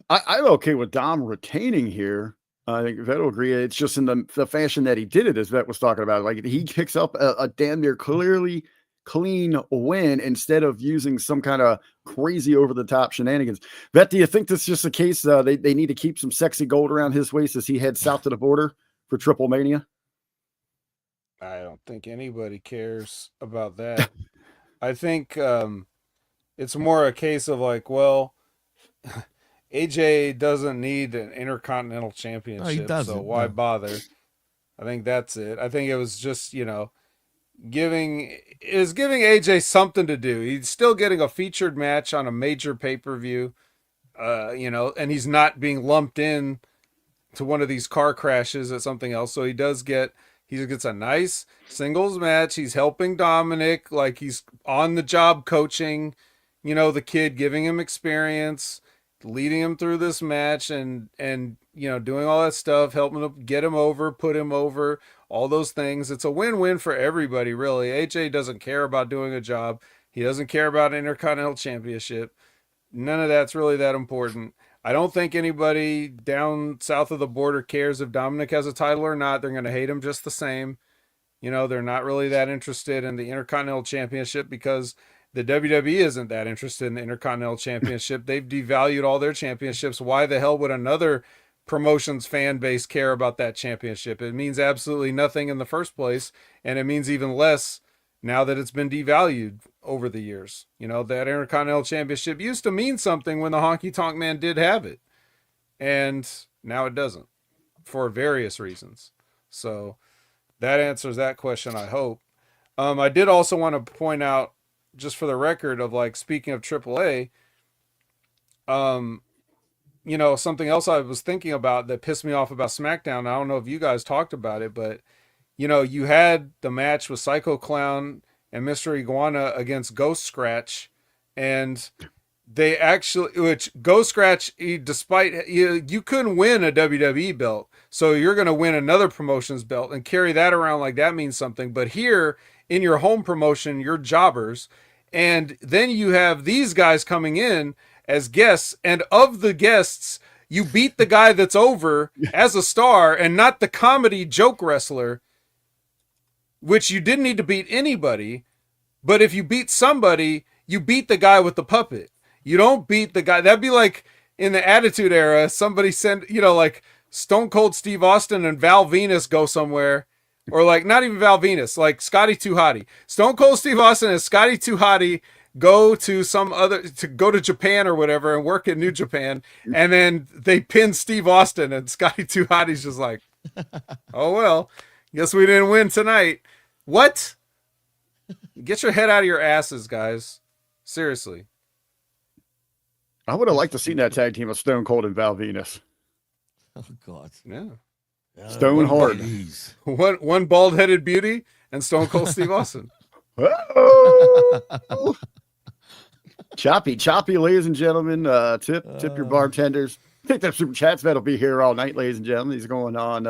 I'm okay with Dom retaining here. I think Vet will agree. It's just in the fashion that he did it, as Vet was talking about. Like, he picks up a damn near clearly clean win instead of using some kind of crazy over-the-top shenanigans. Vet, do you think this is just a case they need to keep some sexy gold around his waist as he heads south to the border for Triple Mania? I don't think anybody cares about that. I think it's more a case of like, well, AJ doesn't need an Intercontinental Championship, so why bother? I think that's it. I think it was just, giving AJ something to do. He's still getting a featured match on a major pay-per-view, and he's not being lumped in to one of these car crashes at something else. So he gets a nice singles match. He's helping Dominic, like he's on the job coaching, the kid, giving him experience, leading him through this match and doing all that stuff, helping him get him over, put him over, all those things. It's a win-win for everybody, really. AJ doesn't care about doing a job. He doesn't care about an Intercontinental Championship. None of that's really that important. I don't think anybody down south of the border cares if Dominic has a title or not. They're going to hate him just the same. They're not really that interested in the Intercontinental Championship because the WWE isn't that interested in the Intercontinental Championship. They've devalued all their championships. Why the hell would another promotion's fan base care about that championship? It means absolutely nothing in the first place, and it means even less now that it's been devalued over the years. That Intercontinental Championship used to mean something when the Honky Tonk Man did have it, and now it doesn't for various reasons. So that answers that question, I hope. I did also want to point out, just for the record, of like, speaking of AAA, something else I was thinking about that pissed me off about SmackDown. I don't know if you guys talked about it, but you had the match with Psycho Clown and Mr. Iguana against Ghost Scratch, and they actually, which Ghost Scratch, despite you couldn't win a WWE belt, so you're going to win another promotion's belt and carry that around like that means something. But here in your home promotion, you're jobbers, and then you have these guys coming in as guests, and of the guests, you beat the guy that's over as a star and not the comedy joke wrestler, which you didn't need to beat anybody. But if you beat somebody, you beat the guy with the puppet. You don't beat the guy. That'd be like in the Attitude Era, somebody sent, like Stone Cold Steve Austin and Val Venus go somewhere, or like not even Val Venus, like Scotty 2 Hotty. Stone Cold Steve Austin and Scotty 2 Hotty go to Japan or whatever and work in New Japan, and then they pin Steve Austin, and Scotty 2 Hotty's just like, oh well, guess we didn't win tonight. What? Get your head out of your asses, guys. Seriously. I would have liked to see that tag team of Stone Cold and Val Venus. Oh God. Yeah. Stone Hard. One bald-headed beauty and Stone Cold Steve Austin. Oh! choppy, ladies and gentlemen. Tip your bartenders. I think that Super Chats bet will be here all night, ladies and gentlemen. He's going on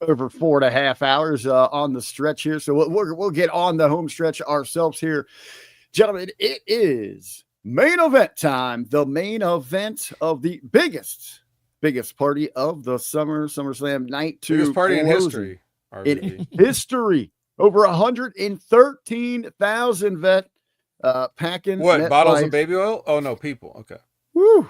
over 4.5 hours on the stretch here. So we'll get on the home stretch ourselves here. Gentlemen, it is main event time. The main event of the biggest party of the SummerSlam night 2. Biggest party in history. In history. Over 113,000 vet packing. What, MetLife. bottles of baby oil? Oh, no, people. Okay. Woo.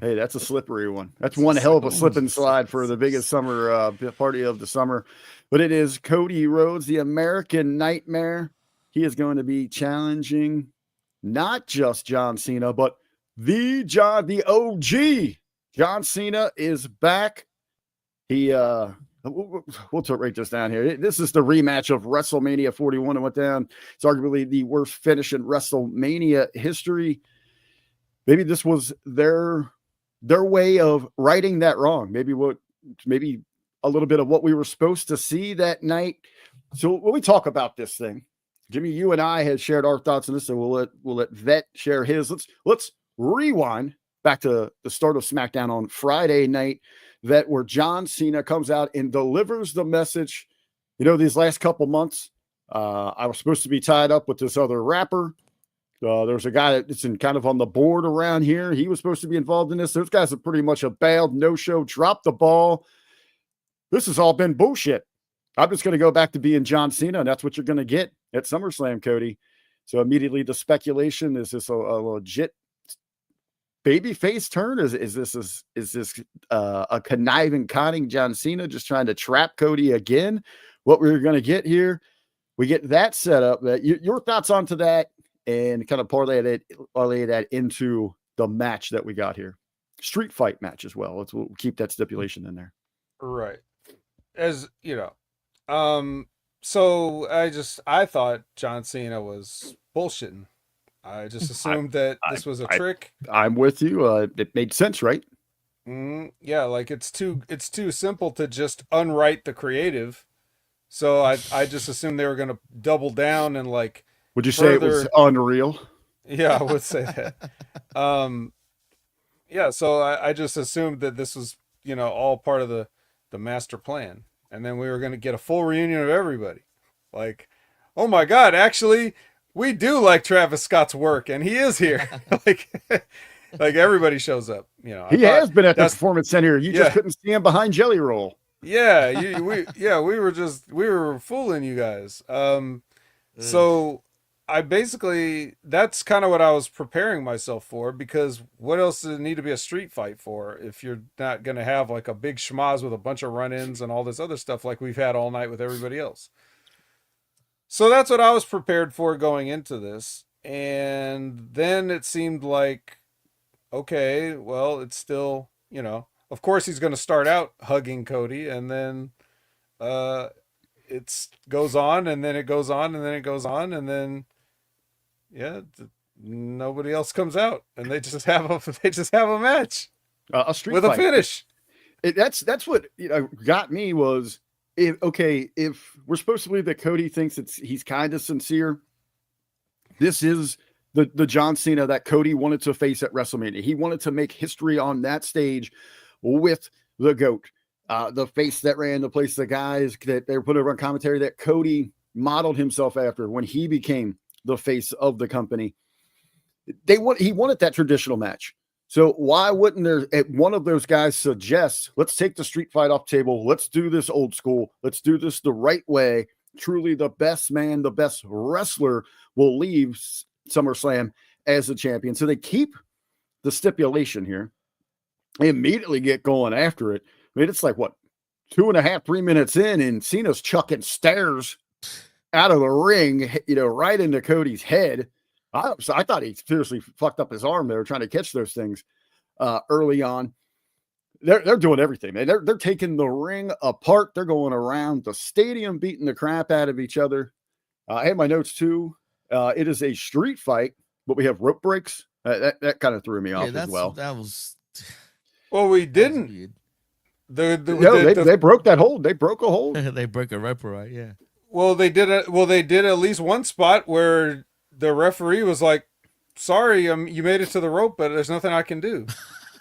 Hey, that's a slippery one. That's one hell of a slip and slide for the biggest summer party of the summer. But it is Cody Rhodes, the American Nightmare. He is going to be challenging not just John Cena, but the OG. John Cena is back. We'll write this down here. This is the rematch of WrestleMania 41 and went down. It's arguably the worst finish in WrestleMania history. Maybe this was their way of righting that wrong. Maybe a little bit of what we were supposed to see that night. So when we talk about this thing, Jimmy, you and I had shared our thoughts on this, so we'll let Vet share his. Let's rewind back to the start of SmackDown on Friday night, where John Cena comes out and delivers the message. These last couple months, I was supposed to be tied up with this other rapper. There's a guy that's kind of on the board around here. He was supposed to be involved in this. Those guys have pretty much bailed, no-show, dropped the ball. This has all been bullshit. I'm just going to go back to being John Cena, and that's what you're going to get at SummerSlam, Cody. So immediately the speculation, is this a legit babyface turn? Is this a conniving, conning John Cena just trying to trap Cody again? What we're going to get here, we get that set up. Your thoughts onto that, and kind of parlay that into the match that we got here. Street fight match as well. We'll keep that stipulation in there. Right. As you know, so I thought John Cena was bullshitting. I just assumed that this was a trick. I'm with you. It made sense, right? Yeah, like it's too simple to just unwrite the creative. So I just assumed they were gonna double down and like Would you say it was further. unreal? Yeah, I would say that. Um, yeah, so I just assumed that this was, all part of the master plan. And then we were going to get a full reunion of everybody. Like, oh my God, actually, we do like Travis Scott's work and he is here. like, like everybody shows up. I He thought has been at the that's, Performance Center. You just yeah, couldn't see him behind Jelly Roll. yeah, we were fooling you guys. So I basically, that's kind of what I was preparing myself for, because what else does it need to be a street fight for if you're not going to have like a big schmoz with a bunch of run-ins and all this other stuff like we've had all night with everybody else. So that's what I was prepared for going into this. And then it seemed like, okay, well, it's still, of course he's going to start out hugging Cody, and then it goes on, and then it goes on, and then it goes on, and then yeah, nobody else comes out, and they just have a match, A street with fight. a finish. That's what got me was, if we're supposed to believe that Cody thinks he's kind of sincere, this is the John Cena that Cody wanted to face at WrestleMania. He wanted to make history on that stage with the GOAT, the face that ran the place, the guys that they were put over on commentary that Cody modeled himself after when he became the face of the company. He wanted that traditional match. So why wouldn't one of those guys suggest, let's take the street fight off the table. Let's do this old school. Let's do this the right way. Truly the best man, the best wrestler will leave SummerSlam as the champion. So they keep the stipulation here. They immediately get going after it. I mean, it's like what, 2.5, 3 minutes in, and Cena's chucking stairs out of the ring, right into Cody's head. I thought he seriously fucked up his arm. They were trying to catch those things early on. They're doing everything, man. They're taking the ring apart. They're going around the stadium, beating the crap out of each other. I have my notes too. It is a street fight, but we have rope breaks. That kind of threw me off as well. That was. Well, we didn't. They broke that hold. They broke a hold. They broke a rope, right? Yeah. Well, they did at least one spot where the referee was like, "Sorry, you made it to the rope, but there's nothing I can do."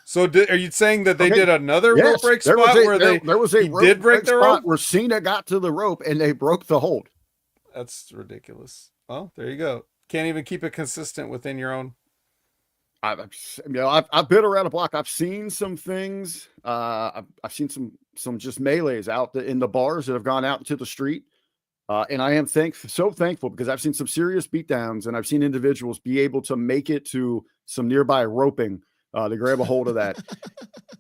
So, are you saying that they did another rope break spot where there was a rope did break the rope where Cena got to the rope and they broke the hold? That's ridiculous. Well, there you go. Can't even keep it consistent within your own. I've been around the block. I've seen some things. I've seen some just melees out in the bars that have gone out into the street. And I am so thankful, because I've seen some serious beatdowns, and I've seen individuals be able to make it to some nearby roping to grab a hold of that.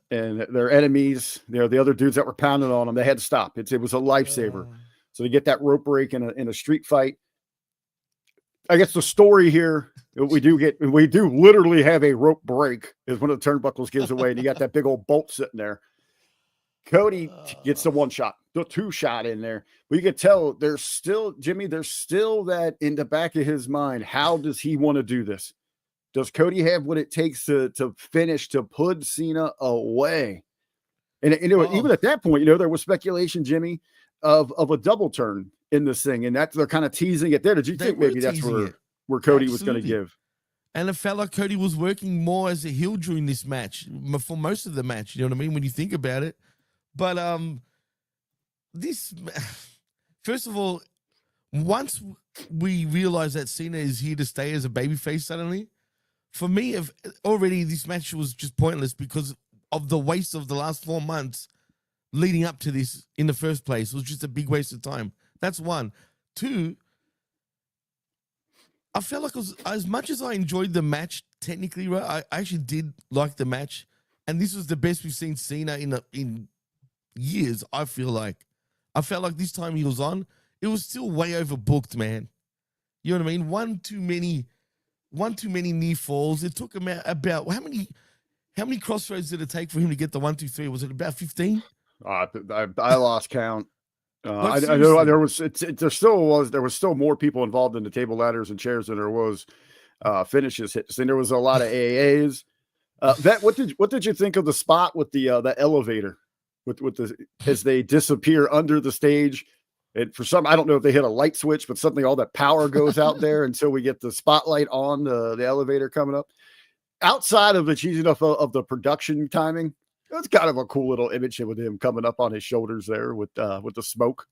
And their enemies, the other dudes that were pounding on them, they had to stop. It was a lifesaver. So to get that rope break in a street fight. I guess the story here, we do literally have a rope break, is when the turnbuckles gives away, and you got that big old bolt sitting there. Cody gets the one shot, the two shot in there. But you can tell there's still that in the back of his mind. How does he want to do this? Does Cody have what it takes to finish, to put Cena away? And even at that point, there was speculation, Jimmy, of a double turn in this thing, and they're kind of teasing it there. Did you think maybe that's where Cody was going to give? And it felt like Cody was working more as a heel during this match, for most of the match. You know what I mean? When you think about it. But first of all, once we realize that Cena is here to stay as a babyface suddenly, for me, already this match was just pointless because of the waste of the last 4 months leading up to this in the first place. It was just a big waste of time. That's one. Two, I felt like as much as I enjoyed the match technically, right, I actually did like the match, and this was the best we've seen Cena in years. I felt like this time he was on, it was still way overbooked, man. You know what I mean? One too many knee falls. It took him about how many crossroads did it take for him to get the 1, 2, 3? Was it about 15? I lost count. I know there was still more people involved in the table ladders and chairs than there was finishes hits. And there was a lot of AAs. Vet, what did you think of the spot with the elevator with the as they disappear under the stage? And for some, I don't know if they hit a light switch, but suddenly all that power goes out there until we get the spotlight on the elevator coming up. Outside of the cheesy enough of the production timing, that's kind of a cool little image with him coming up on his shoulders there with the smoke.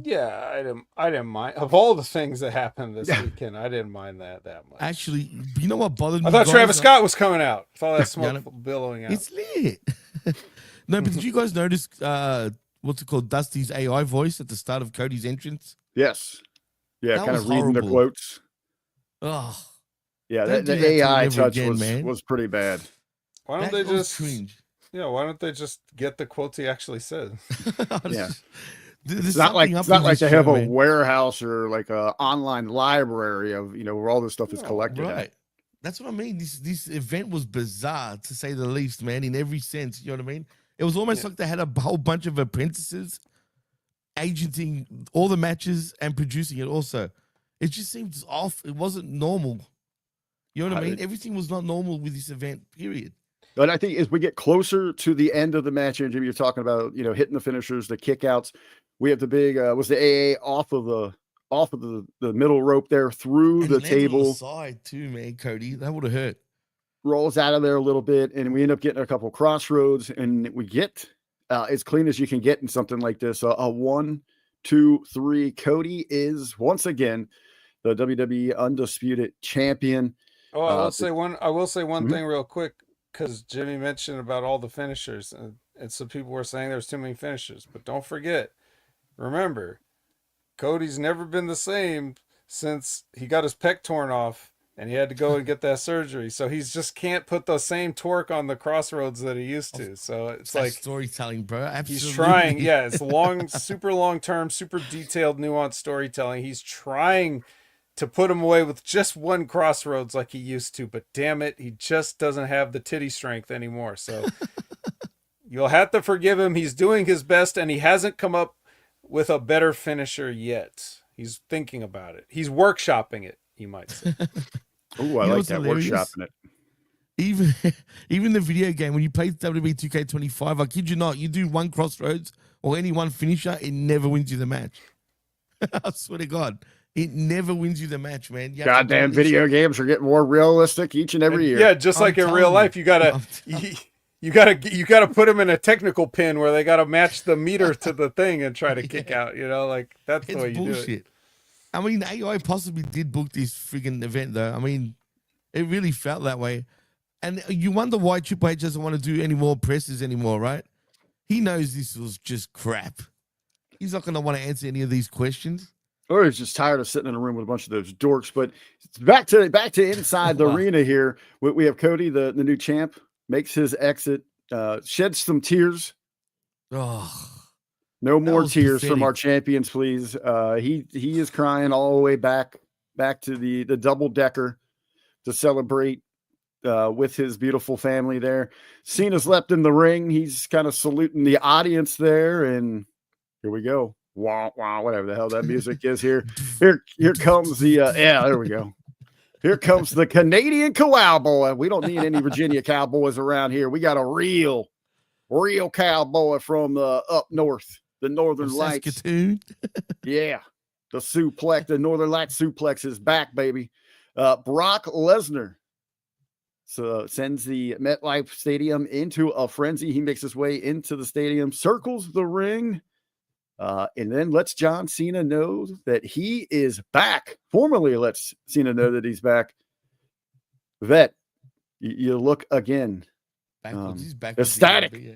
Yeah, I didn't mind. Of all the things that happened this weekend, I didn't mind that much. Actually, you know what bothered me? I thought Travis Scott was coming out. I thought that smoke billowing out. It's lit. No, but did you guys notice what's it called? Dusty's AI voice at the start of Cody's entrance? Yes. Yeah, That kind was of reading the horrible. quotes. Oh, Yeah, Don't do the that to me AI ever touch again, was pretty bad. Why don't that they was just cringe? Yeah, why don't they just get the quotes he actually said? Yeah. There's It's not like something up it's not in like this they have show, a man. warehouse or like a online library of where all this stuff is collected. at. Right. That's what I mean. This event was bizarre, to say the least, man, in every sense. You know what I mean? It was almost like they had a whole bunch of apprentices agenting all the matches and producing it also. It just seemed off. It wasn't normal. You know what I mean? Everything was not normal with this event, period. But I think as we get closer to the end of the match, and Jimmy, you're talking about, hitting the finishers, the kickouts. We have the big was the AA off of the middle rope there through And the landed on table. the side too, man, Cody. That would have hurt. Rolls out of there a little bit, and we end up getting a couple crossroads, and we get as clean as you can get in something like this. A 1, 2, 3. Cody is once again the WWE Undisputed Champion. Oh, I will say one Mhm. thing real quick, because Jimmy mentioned about all the finishers, and some people were saying there's too many finishers. But don't forget, remember, Cody's never been the same since he got his pec torn off and he had to go and get that surgery. So he's just can't put the same torque on the crossroads that he used to. So it's That's like storytelling, bro. Absolutely. he's trying. Yeah, it's super long term, super detailed, nuanced storytelling. He's trying to put him away with just one crossroads like he used to, but damn it, he just doesn't have the titty strength anymore. So you'll have to forgive him. He's doing his best, and he hasn't come up with a better finisher yet. He's thinking about it. He's workshopping it, you might say. Oh, I You know like what's that hilarious? workshopping it. Even the video game, when you play WWE 2K25, I kid you not, you do one crossroads or any one finisher, it never wins you the match. I swear to God, it never wins you the match, man. You have to do Goddamn it video games are getting more realistic each and every year. Yeah, just I'm like in telling real you. life, you gotta put him in a technical pin where they gotta match the meter to the thing and try to kick out. Like that's the It's way you do it. bullshit. I mean, AI possibly did book this friggin' event, though. I mean, it really felt that way. And you wonder why Triple H doesn't want to do any more presses anymore, right? He knows this was just crap. He's not going to want to answer any of these questions. Or he's just tired of sitting in a room with a bunch of those dorks. But back to inside the Wow. arena here. We have Cody, the new champ, makes his exit, sheds some tears. Oh, No That more was tears from pathetic. our champions, please. He is crying all the way back to the double decker to celebrate with his beautiful family there. Cena's leapt in the ring. He's kind of saluting the audience there, and here we go. Wah, wah, whatever the hell that music is here. Here comes the there we go. Here comes the Canadian cowboy. We don't need any Virginia cowboys around here. We got a real cowboy from up north, the Northern Lights. Saskatoon. Yeah, the Northern Lights suplex is back, baby. Brock Lesnar sends the MetLife Stadium into a frenzy. He makes his way into the stadium, circles the ring, and then lets John Cena know that he is back. Formally lets Cena know that he's back. Vet, you look again. Backwards. He's backwards.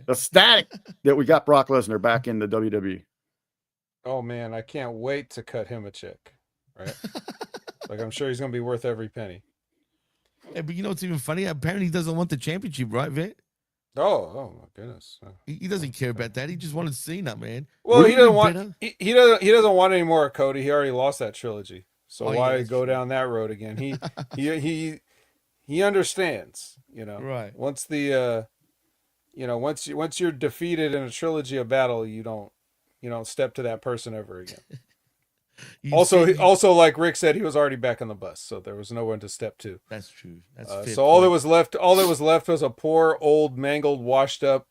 Ecstatic that we got Brock Lesnar back in the WWE. Oh man, I can't wait to cut him a check. Right? Like I'm sure he's gonna be worth every penny. Yeah, but you know what's even funny? Apparently he doesn't want the championship, right, Vet? Oh my goodness. He doesn't care about that. He just wanted Cena, man. Well, Wouldn't he it doesn't be want better? he doesn't want any more of Cody. He already lost that trilogy. So Oh, yeah, why that's go true. down that road again? He understands, Right. Once the once you're defeated in a trilogy of battle, you don't step to that person ever again. Also, like Rick said, he was already back on the bus, so there was no one to step to. That's true. That's fair so all that point. was left was a poor, old, mangled, washed up,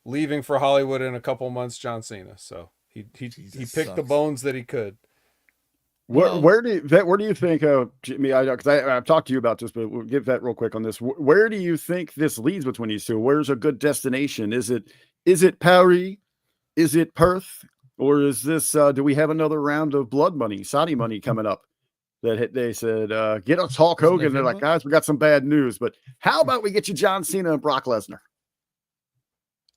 leaving for Hollywood in a couple months, John Cena. So he picked the sucks. bones that he could. Where do you think, Jimmy? Because I've talked to you about this, but we'll give that real quick on this. Where do you think this leads between these two? Where's a good destination? Is it Paris? Is it Perth? Or is this? Do we have another round of blood money, Saudi money coming up? They said, get us Hulk Hogan. They're like, guys, we got some bad news, but how about we get you John Cena and Brock Lesnar?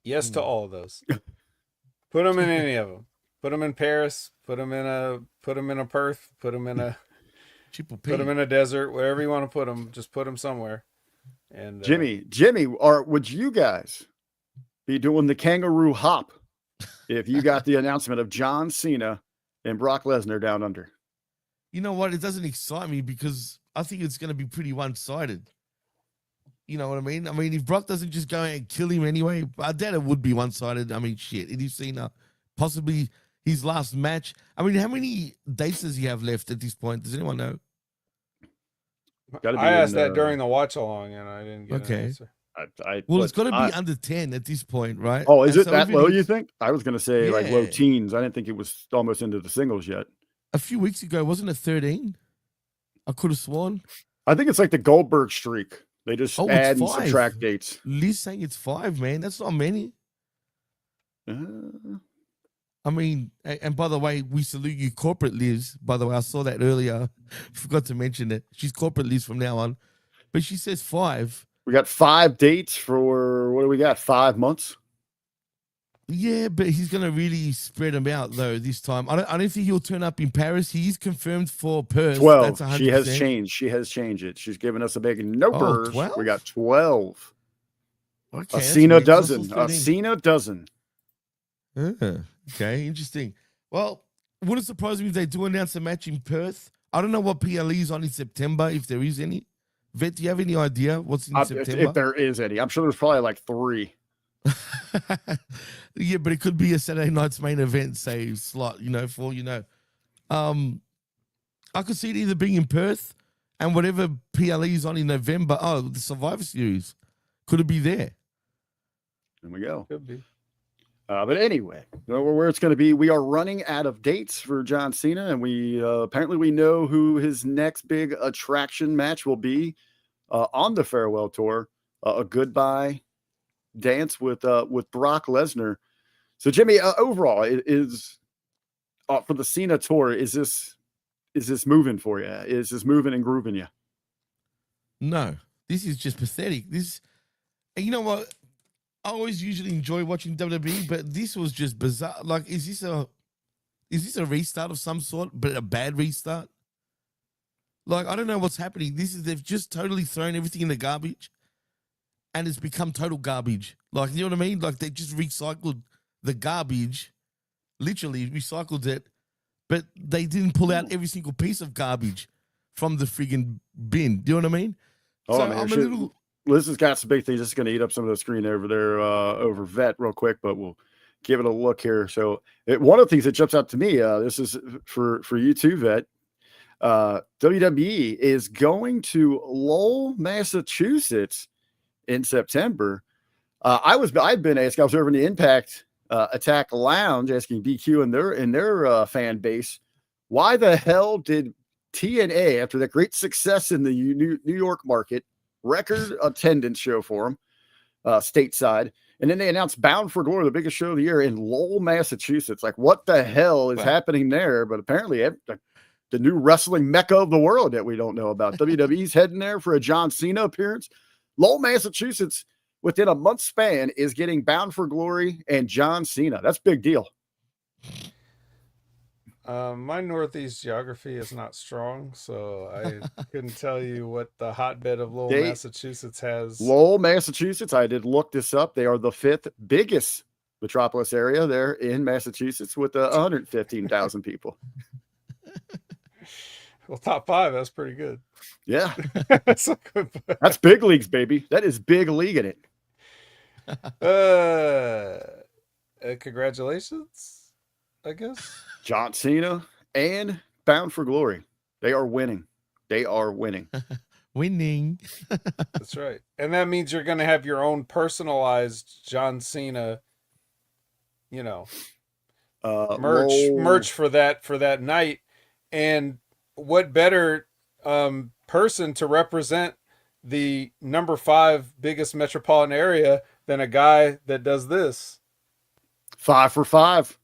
Yes to all of those. Put them in any of them. Put them in Paris. Put them in a Perth. Put them in a put them in a desert. Wherever you want to put them, just put them somewhere. And Jimmy, would you guys be doing the kangaroo hop if you got the announcement of John Cena and Brock Lesnar down under? You know what? It doesn't excite me because I think it's going to be pretty one-sided. You know what I mean? I mean, if Brock doesn't just go and kill him anyway, I doubt it would be one-sided. I mean, shit. It is Cena, possibly his last match. I mean, how many dates does he have left at this point? Does anyone know? I asked that during the watch-along, and I didn't get an answer. It's got to be under 10 at this point, right? Oh, is it that low, you think? I was going to say like low teens. I didn't think it was almost into the singles yet. A few weeks ago, wasn't it 13? I could have sworn. I think it's like the Goldberg streak. They just add and subtract dates. Liz saying it's 5, man. That's not many. I mean, and by the way, we salute you, corporate Liz. By the way, I saw that earlier. Forgot to mention it. She's corporate Liz from now on. But she says 5. We got 5 dates for, what do we got, 5 months? Yeah, but he's going to really spread them out, though, this time. I don't think he'll turn up in Paris. He is confirmed for Perth. 12. That's 100%. She has changed it. She's given us a big number. 12? We got 12. Okay, a Cena dozen. A Cena dozen. Okay, interesting. Well, wouldn't surprise me if they do announce a match in Perth. I don't know what PLE is on in September, if there is any. Vet, do you have any idea what's in September? If there is any. I'm sure there's probably like 3. Yeah, but it could be a Saturday night's main event, say, slot, for all you know. I could see it either being in Perth and whatever PLE is on in November. Oh, the Survivor Series. Could it be there? There we go. Could be. But anyway, where it's going to be, we are running out of dates for John Cena, and we apparently we know who his next big attraction match will be on the farewell tour. A goodbye dance with Brock Lesnar. So Jimmy, overall, is for the Cena tour, is this moving for you? Is this moving and grooving you? No, this is just pathetic. You know what? I always usually enjoy watching WWE, but this was just bizarre. Like, is this a restart of some sort, but a bad restart? Like, I don't know what's happening. They've just totally thrown everything in the garbage, and it's become total garbage. Like, you know what I mean? Like, they just recycled the garbage, literally recycled it, but they didn't pull out every single piece of garbage from the friggin' bin. Do you know what I mean? Oh, so man, I'm a little... Liz has got some big things. Just going to eat up some of the screen over there over Vet real quick, but we'll give it a look here. So one of the things that jumps out to me, this is for you too, Vet. WWE is going to Lowell, Massachusetts in September. I've been asking, I was over in the Impact Attack Lounge asking BQ and their fan base, why the hell did TNA, after that great success in the New York market, record attendance show for them stateside, and then they announced Bound for Glory, the biggest show of the year in Lowell, Massachusetts. Like, what the hell is happening there? But apparently the new wrestling mecca of the world that we don't know about. WWE's heading there for a John Cena appearance. Lowell, Massachusetts, within a month span, is getting Bound for Glory and John Cena. That's a big deal. My Northeast geography is not strong, so I couldn't tell you what the hotbed of Lowell, Massachusetts has. Lowell, Massachusetts, I did look this up. They are the 5th biggest metropolis area there in Massachusetts with 115,000 people. Well, top 5, that's pretty good. Yeah. That's a good point. That's big leagues, baby. That is big league in it. Congratulations, I guess. John Cena and bound for glory. They are winning. They are winning. Winning. That's right. And that means you're going to have your own personalized John Cena, merch for that night. And what better person to represent the number 5 biggest metropolitan area than a guy that does this? 5 for 5.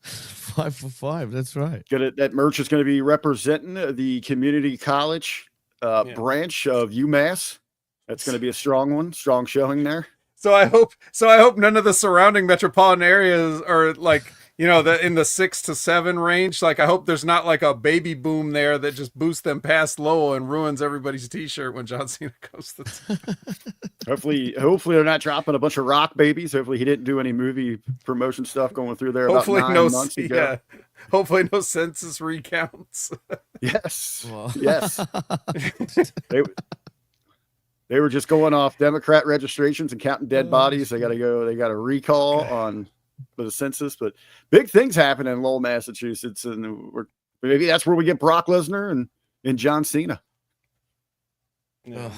5 for 5. That's right. That merch is going to be representing the community college branch of UMass. That's going to be a strong showing there. So I hope none of the surrounding metropolitan areas are like, in the 6 to 7 range. Like, I hope there's not like a baby boom there that just boosts them past Lowell and ruins everybody's t-shirt when John Cena goes to Hopefully they're not dropping a bunch of rock babies. Hopefully he didn't do any movie promotion stuff going through there about 9 months ago. Yeah. Hopefully no census recounts. Yes. Well. Yes. They were just going off Democrat registrations and counting dead bodies. They got a recall for the census, but big things happen in Lowell, Massachusetts. And maybe that's where we get Brock Lesnar and John Cena. Yeah.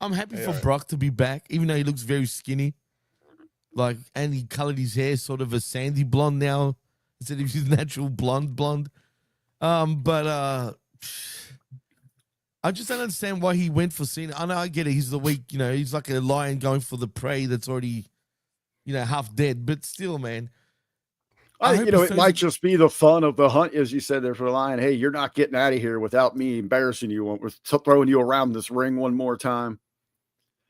I'm happy for Brock to be back, even though he looks very skinny. And he colored his hair sort of a sandy blonde now instead of his natural blonde. But I just don't understand why he went for Cena. I know, I get it. He's the weak, he's like a lion going for the prey that's already, half dead. But still, man. It might just be the fun of the hunt, as you said there for the lion. Hey, you're not getting out of here without me embarrassing you, with throwing you around this ring one more time.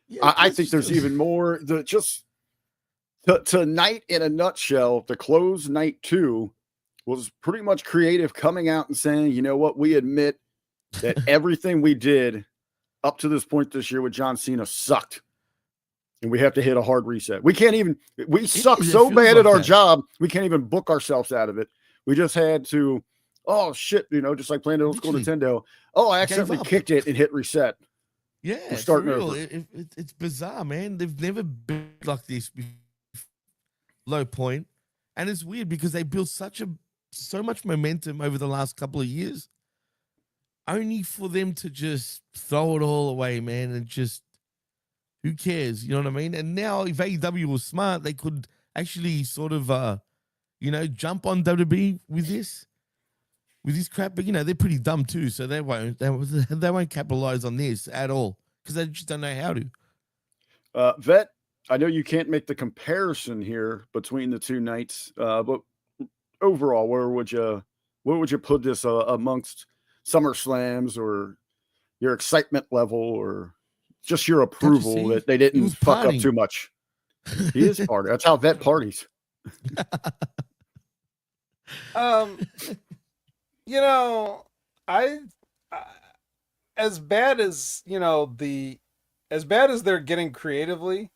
Yeah, I think there's even more. Tonight, in a nutshell, to close night 2 was pretty much creative coming out and saying, you know what, we admit that everything we did up to this point this year with John Cena sucked. And we have to hit a hard reset. We suck so bad at our job, we can't even book ourselves out of it. We just had to, just like playing old school Nintendo. Oh, I accidentally kicked it and hit reset. Yeah, we're starting over. It's bizarre, man. They've never been like this before. Low point. And it's weird because they built so much momentum over the last couple of years, only for them to just throw it all away, man, and just, who cares? You know what I mean? And now, if AEW was smart, they could actually sort of, jump on WWE with this crap. But they're pretty dumb too, so they won't capitalize on this at all because they just don't know how to. Vet, I know you can't make the comparison here between the two nights, but overall, where would you put this amongst SummerSlams, or your excitement level, or just your approval that they didn't fuck up too much? He is party. That's how Vet parties. I as bad as they're getting creatively.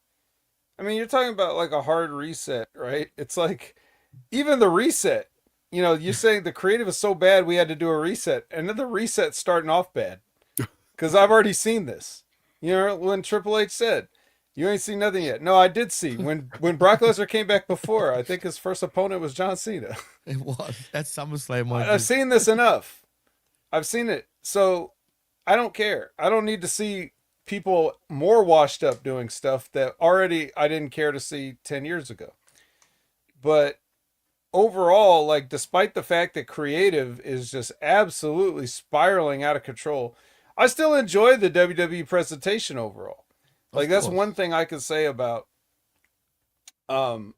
I mean, you're talking about like a hard reset, right? It's like even the reset. You're saying the creative is so bad we had to do a reset, and then the reset's starting off bad because I've already seen this. When Triple H said, "You ain't seen nothing yet." No, I did see when Brock Lesnar came back before. I think his first opponent was John Cena. It was. That's SummerSlam. I've seen this enough. I've seen it, so I don't care. I don't need to see people more washed up doing stuff that already I didn't care to see 10 years ago. But overall, like, despite the fact that creative is just absolutely spiraling out of control, I still enjoy the WWE presentation overall. Like, that's one thing I could say about the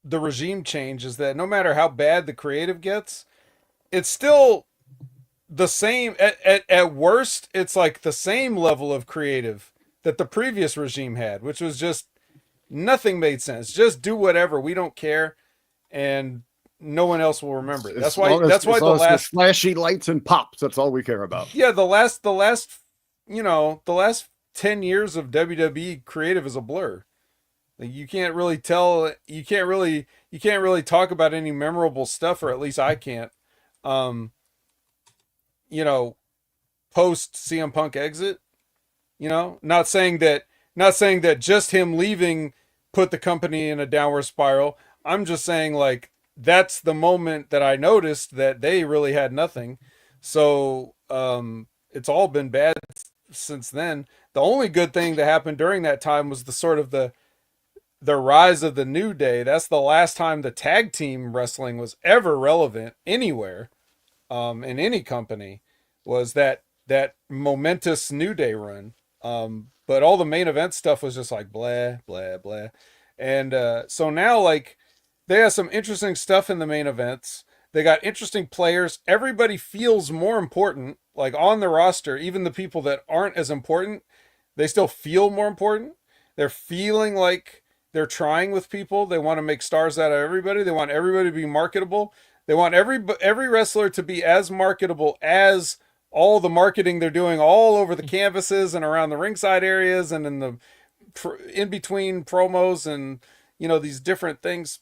regime change, is that no matter how bad the creative gets, it's still the same. At worst, it's like the same level of creative that the previous regime had, which was just nothing made sense. Just do whatever. We don't care. And no one else will remember it. That's why the last flashy lights and pops. That's all we care about. Yeah. The last 10 years of WWE creative is a blur. Like, you can't really tell. You can't really talk about any memorable stuff, or at least I can't. Post CM Punk exit, not saying that just him leaving put the company in a downward spiral. I'm just saying, like, that's the moment that I noticed that they really had nothing. So it's all been bad since then. The only good thing that happened during that time was the sort of the rise of the New Day. That's the last time the tag team wrestling was ever relevant anywhere, in any company, was that momentous New Day run. But all the main event stuff was just like blah blah blah, and so now like they have some interesting stuff in the main events. They got interesting players. Everybody feels more important, like on the roster. Even the people that aren't as important, they still feel more important. They're feeling like they're trying with people. They want to make stars out of everybody. They want everybody to be marketable. They want every wrestler to be as marketable as all the marketing they're doing all over the canvases and around the ringside areas and in the in between promos and these different things.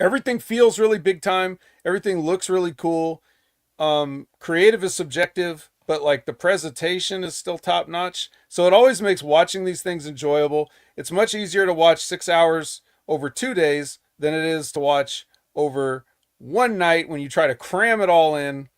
Everything feels really big time. Everything looks really cool. Creative is subjective, but like the presentation is still top notch. So it always makes watching these things enjoyable. It's much easier to watch 6 hours over 2 days than it is to watch over one night when you try to cram it all in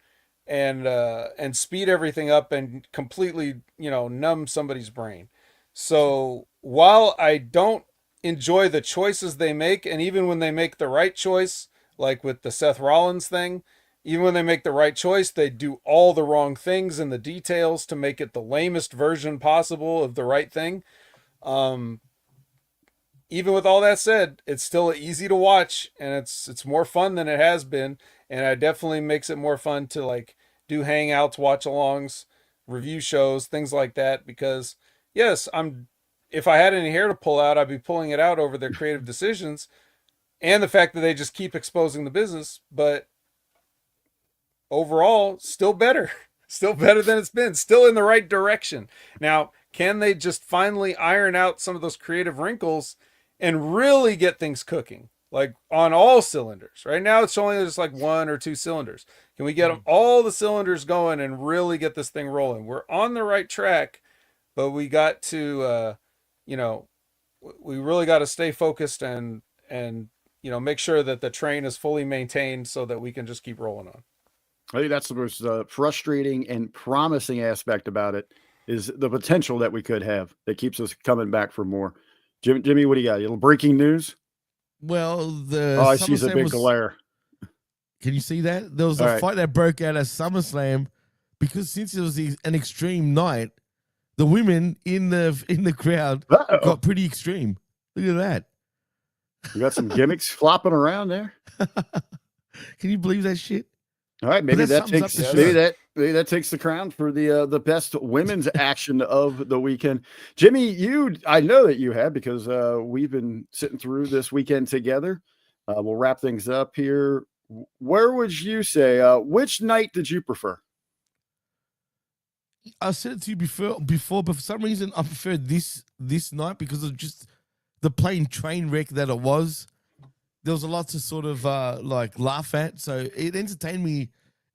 and speed everything up and completely, numb somebody's brain. So while I don't enjoy the choices they make, and even when they make the right choice, like with the Seth Rollins thing, even when they make the right choice, they do all the wrong things in the details to make it the lamest version possible of the right thing. Even with all that said, it's still easy to watch, and it's more fun than it has been, and it definitely makes it more fun to like do hangouts, watch alongs, review shows, things like that, because yes, if I had any hair to pull out, I'd be pulling it out over their creative decisions and the fact that they just keep exposing the business. But overall, still better. Still better than it's been. Still in the right direction. Now, can they just finally iron out some of those creative wrinkles and really get things cooking? Like on all cylinders. Right now, it's only just like 1 or 2 cylinders. Can we get them all the cylinders going and really get this thing rolling? We're on the right track, but we got to... we really got to stay focused and make sure that the train is fully maintained so that we can just keep rolling on. I think that's the most frustrating and promising aspect about it is the potential that we could have that keeps us coming back for more. Jimmy, what do you got? A little breaking news? Well, I see a big glare. Can you see that? There was a fight that broke out at SummerSlam because since it was an extreme night, the women in the crowd got pretty extreme. Look at that. You got some gimmicks flopping around there. Can you believe that shit? All right, maybe that takes the crown for the best women's action of the weekend. Jimmy, I know that you have because we've been sitting through this weekend together. We'll wrap things up here. Where would you say which night did you prefer? I said it to you before, but for some reason I prefer this night because of just the plain train wreck that it was. There was a lot to sort of like laugh at, so it entertained me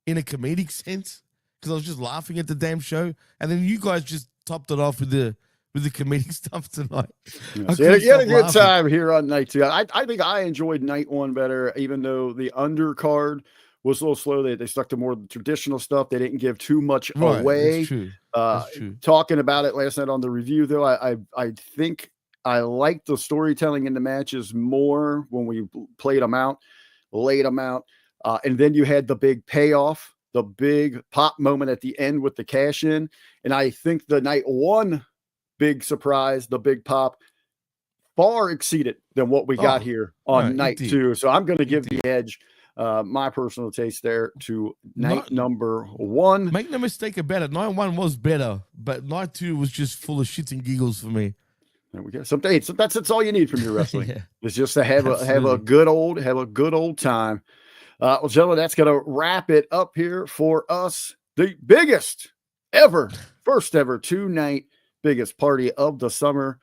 in a comedic sense because I was just laughing at the damn show, and then you guys just topped it off with the comedic stuff tonight. Yes, you had a good time here on night 2. I think I enjoyed night 1 better, even though the undercard was a little slow. They stuck to more traditional stuff. They didn't give too much away. That's true. Talking about it last night on the review, though, I think I liked the storytelling in the matches more when we played them out, laid them out. And then you had the big payoff, the big pop moment at the end with the cash in. And I think the night 1 big surprise, the big pop, far exceeded than what we got here on night 2. So I'm going to give the edge, my personal taste there, to night number 1. Make no mistake about it. Night 1 was better, but night 2 was just full of shits and giggles for me. There we go. That's all you need from your wrestling. Yeah. It's just to have a good old time. Well, gentlemen, that's going to wrap it up here for us. The biggest ever, first ever 2-night biggest party of the summer.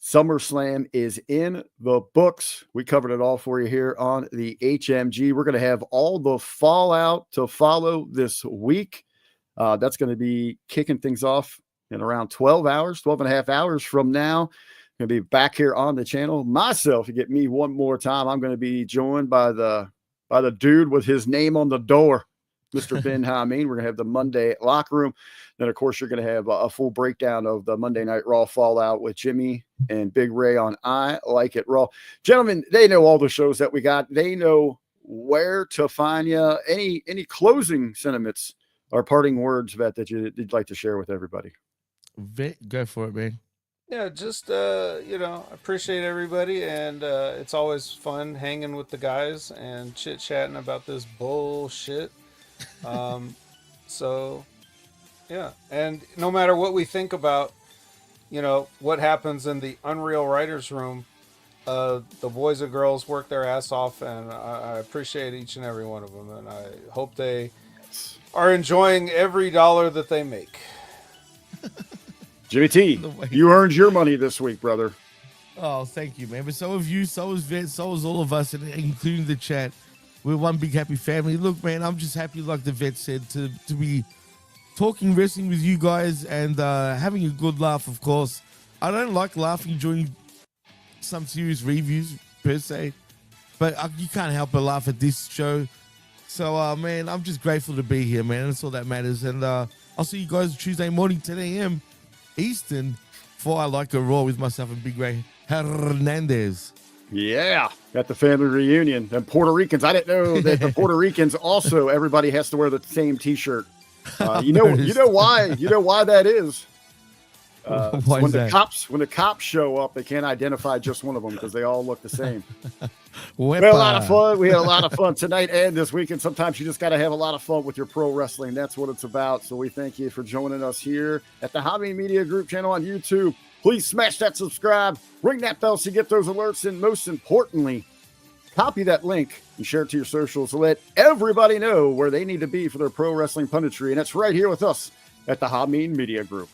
SummerSlam is in the books. We covered it all for you here on the HMG. We're going to have all the fallout to follow this week. That's going to be kicking things off in around 12 and a half hours from now. Gonna be back here on the channel. Myself, you get me one more time, I'm gonna be joined by the dude with his name on the door, Mr. Ben Hamin. We're gonna have the Monday locker room. Then, of course, you're gonna have a full breakdown of the Monday Night Raw fallout with Jimmy and Big Ray on I Like It Raw. Gentlemen, they know all the shows that we got. They know where to find you. Any closing sentiments or parting words, Vet, that you'd like to share with everybody? Vet, go for it, man. Yeah, just appreciate everybody, and it's always fun hanging with the guys and chit chatting about this bullshit. So yeah, and no matter what we think about, what happens in the Unreal Writers Room, the boys and girls work their ass off, and I appreciate each and every one of them, and I hope they are enjoying every dollar that they make. Jimmy T, you earned your money this week, brother. Oh, thank you, man. But so have you, so has Vet, so has all of us, and including the chat. We're one big happy family. Look, man, I'm just happy, like the Vet said, to be talking wrestling with you guys and having a good laugh, of course. I don't like laughing during some serious reviews, per se, but you can't help but laugh at this show. So, man, I'm just grateful to be here, man. That's all that matters. And I'll see you guys Tuesday morning, 10 a.m. Eastern, for I Like a Raw with myself and Big Ray Hernandez. Yeah, got the family reunion. And Puerto Ricans, I didn't know that the Puerto Ricans also, everybody has to wear the same T-shirt. You know why that is. When the cops show up, they can't identify just one of them because they all look the same. We had a lot of fun. We had a lot of fun tonight and this weekend. Sometimes you just got to have a lot of fun with your pro wrestling. That's what it's about. So we thank you for joining us here at the Hamin Media Group channel on YouTube. Please smash that subscribe, ring that bell so you get those alerts, and most importantly, copy that link and share it to your socials to let everybody know where they need to be for their pro wrestling punditry. And that's right here with us at the Hamin Media Group.